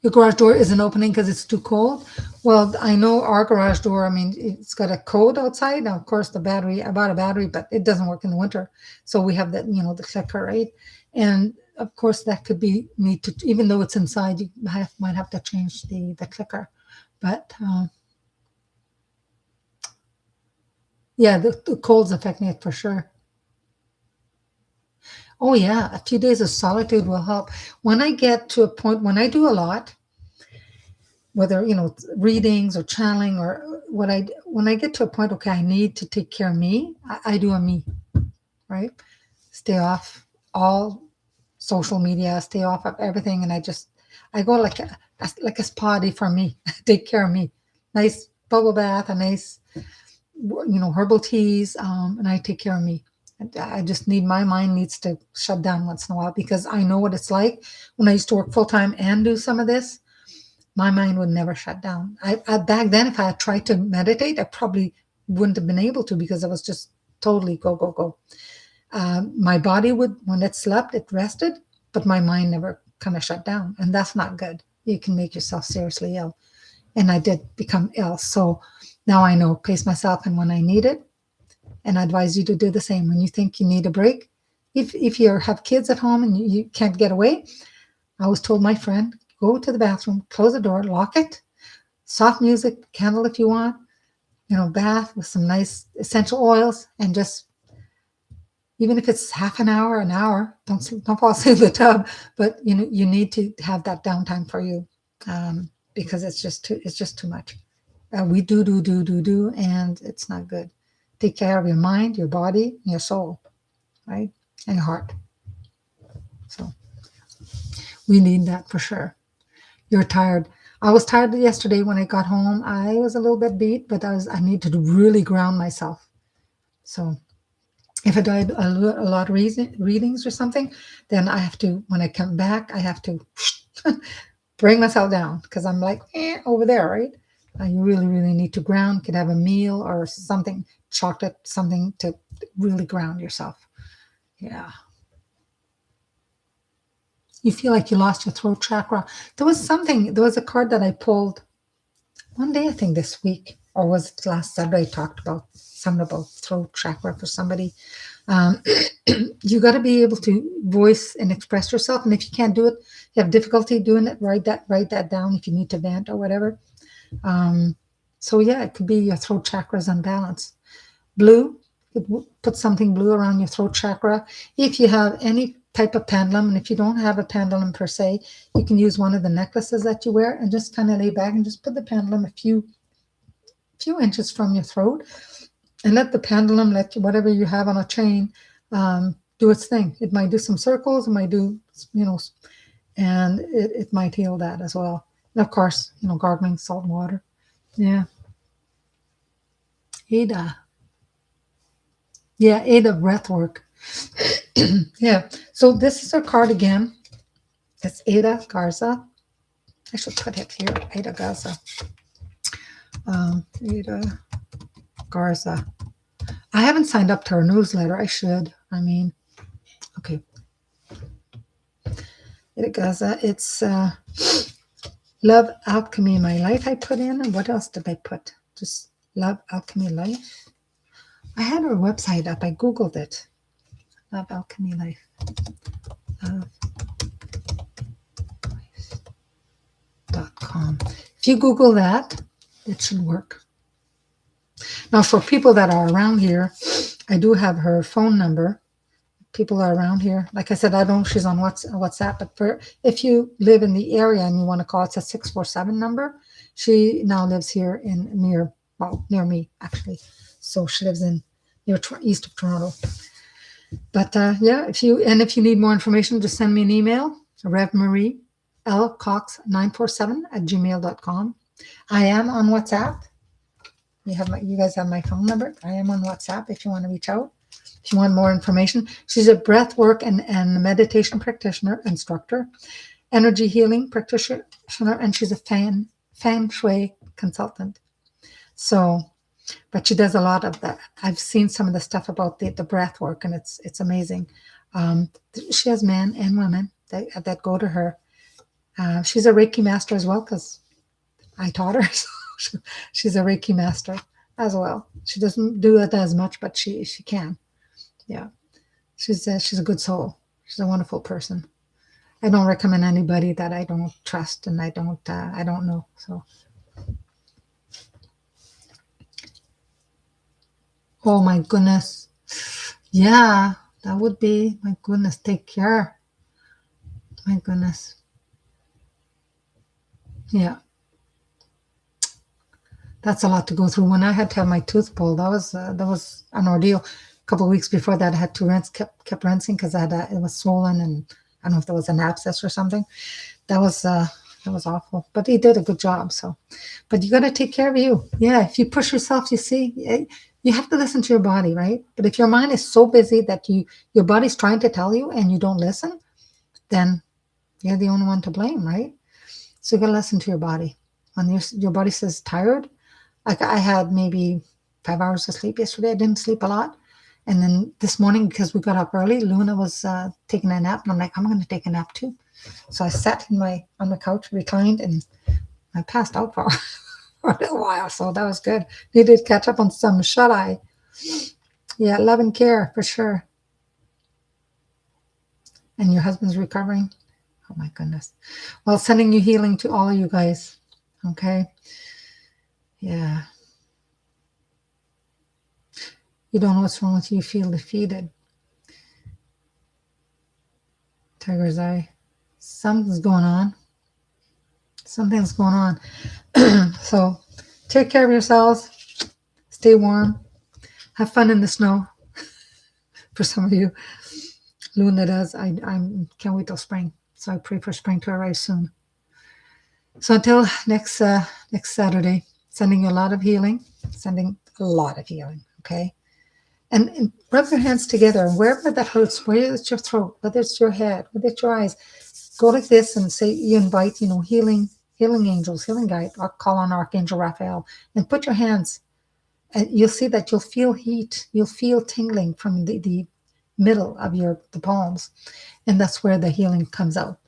Your garage door isn't opening because it's too cold. Well, I know our garage door, I mean, it's got a code outside. Now, of course, the battery, I bought a battery, but it doesn't work in the winter. So we have that, the clicker, right? And of course, that could be need to, even though it's inside, you might have to change the clicker. But yeah, the cold's affecting it for sure. Oh, yeah, a few days of solitude will help. When I get to a point, when I do a lot, whether readings or channeling or when I get to a point, okay, I need to take care of me. I do a me, right? Stay off all social media, stay off of everything, and I go like a spa day for me. Take care of me. Nice bubble bath, a nice herbal teas, and I take care of me. I just need, my mind needs to shut down once in a while, because I know what it's like when I used to work full time and do some of this. My mind would never shut down. I back then, if I had tried to meditate, I probably wouldn't have been able to, because I was just totally go, go, go. My body would, when it slept, it rested, but my mind never kind of shut down. And that's not good. You can make yourself seriously ill. And I did become ill. So now I know, pace myself, and when I need it, and I advise you to do the same. When you think you need a break, if you have kids at home and you can't get away, I always told my friend, go to the bathroom, close the door, lock it, soft music, candle if you want, bath with some nice essential oils, and just, even if it's half an hour, don't fall asleep in the tub, but you need to have that downtime for you, because it's just too much. We do, and it's not good. Take care of your mind, your body, your soul, right, and your heart. So we need that for sure. You're tired. I was tired yesterday when I got home. I was a little bit beat, but I needed to really ground myself. So if I did a lot of readings or something, then I have to, when I come back, I have to bring myself down, because I'm like, over there, right? You really, really need to ground. Could have a meal or something, chocolate, something to really ground yourself. Yeah. You feel like you lost your throat chakra. There was a card that I pulled one day, I think this week, or was it last Saturday? I talked about something about throat chakra for somebody. You got to be able to voice and express yourself. And if you can't do it, you have difficulty doing it, write that down if you need to vent or whatever. So yeah, it could be your throat chakra is unbalanced. Blue, put something blue around your throat chakra. If you have any type of pendulum, and if you don't have a pendulum per se, you can use one of the necklaces that you wear, and just kind of lay back and just put the pendulum a few inches from your throat, and let the pendulum, let whatever you have on a chain, do its thing. It might do some circles, it might do, and it might heal that as well. And of course, gargling salt and water. Yeah. Ada. Yeah, Ada breath work. Yeah. So this is our card again. It's Ada Garza. I should put it here. Ada Garza. Ada Garza. I haven't signed up to her newsletter. I should. Okay. Ada Garza. It's Love Alchemy in My Life I put in. And what else did I put? Just Love Alchemy Life. I had her website up. I Googled it. Love Alchemy Life. Love.com. If you Google that, it should work. Now, for people that are around here, I do have her phone number. People are around here. Like I said, I don't know if she's on WhatsApp, but if you live in the area and you want to call, it's a 647 number. She now lives here near me, actually. So she lives near east of Toronto. But yeah, if you need more information, just send me an email, revmarielcox947@gmail.com. I am on WhatsApp. You guys have my phone number. I am on WhatsApp if you want to reach out. If you want more information, she's a breath work and meditation practitioner, instructor, energy healing practitioner, and she's a feng shui consultant. So, but she does a lot of that. I've seen some of the stuff about the breath work, and it's amazing. She has men and women that go to her. She's a Reiki master as well, because I taught her. So she's a Reiki master as well. She doesn't do it as much, but she can. Yeah, she's a good soul. She's a wonderful person. I don't recommend anybody that I don't trust and I don't know. So, oh my goodness, yeah, that would be, my goodness. Take care. My goodness, yeah, that's a lot to go through. When I had to have my tooth pulled, that was an ordeal. A couple of weeks before that, I had to rinse, kept rinsing because it was swollen, and I don't know if there was an abscess or something. That was awful, but he did a good job. So, but you got to take care of you. Yeah, if you push yourself, you see, you have to listen to your body, right? But if your mind is so busy that your body's trying to tell you and you don't listen, then you're the only one to blame, right? So you got to listen to your body. When your body says tired, like I had maybe 5 hours of sleep yesterday. I didn't sleep a lot. And then this morning, because we got up early, Luna was taking a nap, and I'm like, I'm going to take a nap too. So I sat on the couch, reclined, and I passed out for a little while. So that was good. Needed to catch up on some shut eye. Yeah, love and care for sure. And your husband's recovering. Oh my goodness. Well, sending you healing to all of you guys. Okay. Yeah. You don't know what's wrong with you. You feel defeated. Tiger's eye. Something's going on. Something's going on. So take care of yourselves. Stay warm. Have fun in the snow. For some of you, Luna does. I can't wait till spring. So I pray for spring to arrive soon. So until next Saturday, sending you a lot of healing. Sending a lot of healing. Okay. And rub your hands together, and wherever that hurts, whether it's your throat, whether it's your head, whether it's your eyes, go like this and say, you invite, healing angels, healing guide, or call on Archangel Raphael, and put your hands, and you'll see that you'll feel heat, you'll feel tingling from the middle of the palms, and that's where the healing comes out.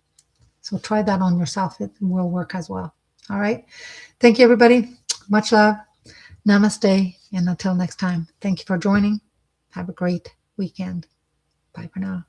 So try that on yourself. It will work as well. All right. Thank you, everybody. Much love. Namaste. And until next time, thank you for joining. Have a great weekend. Bye for now.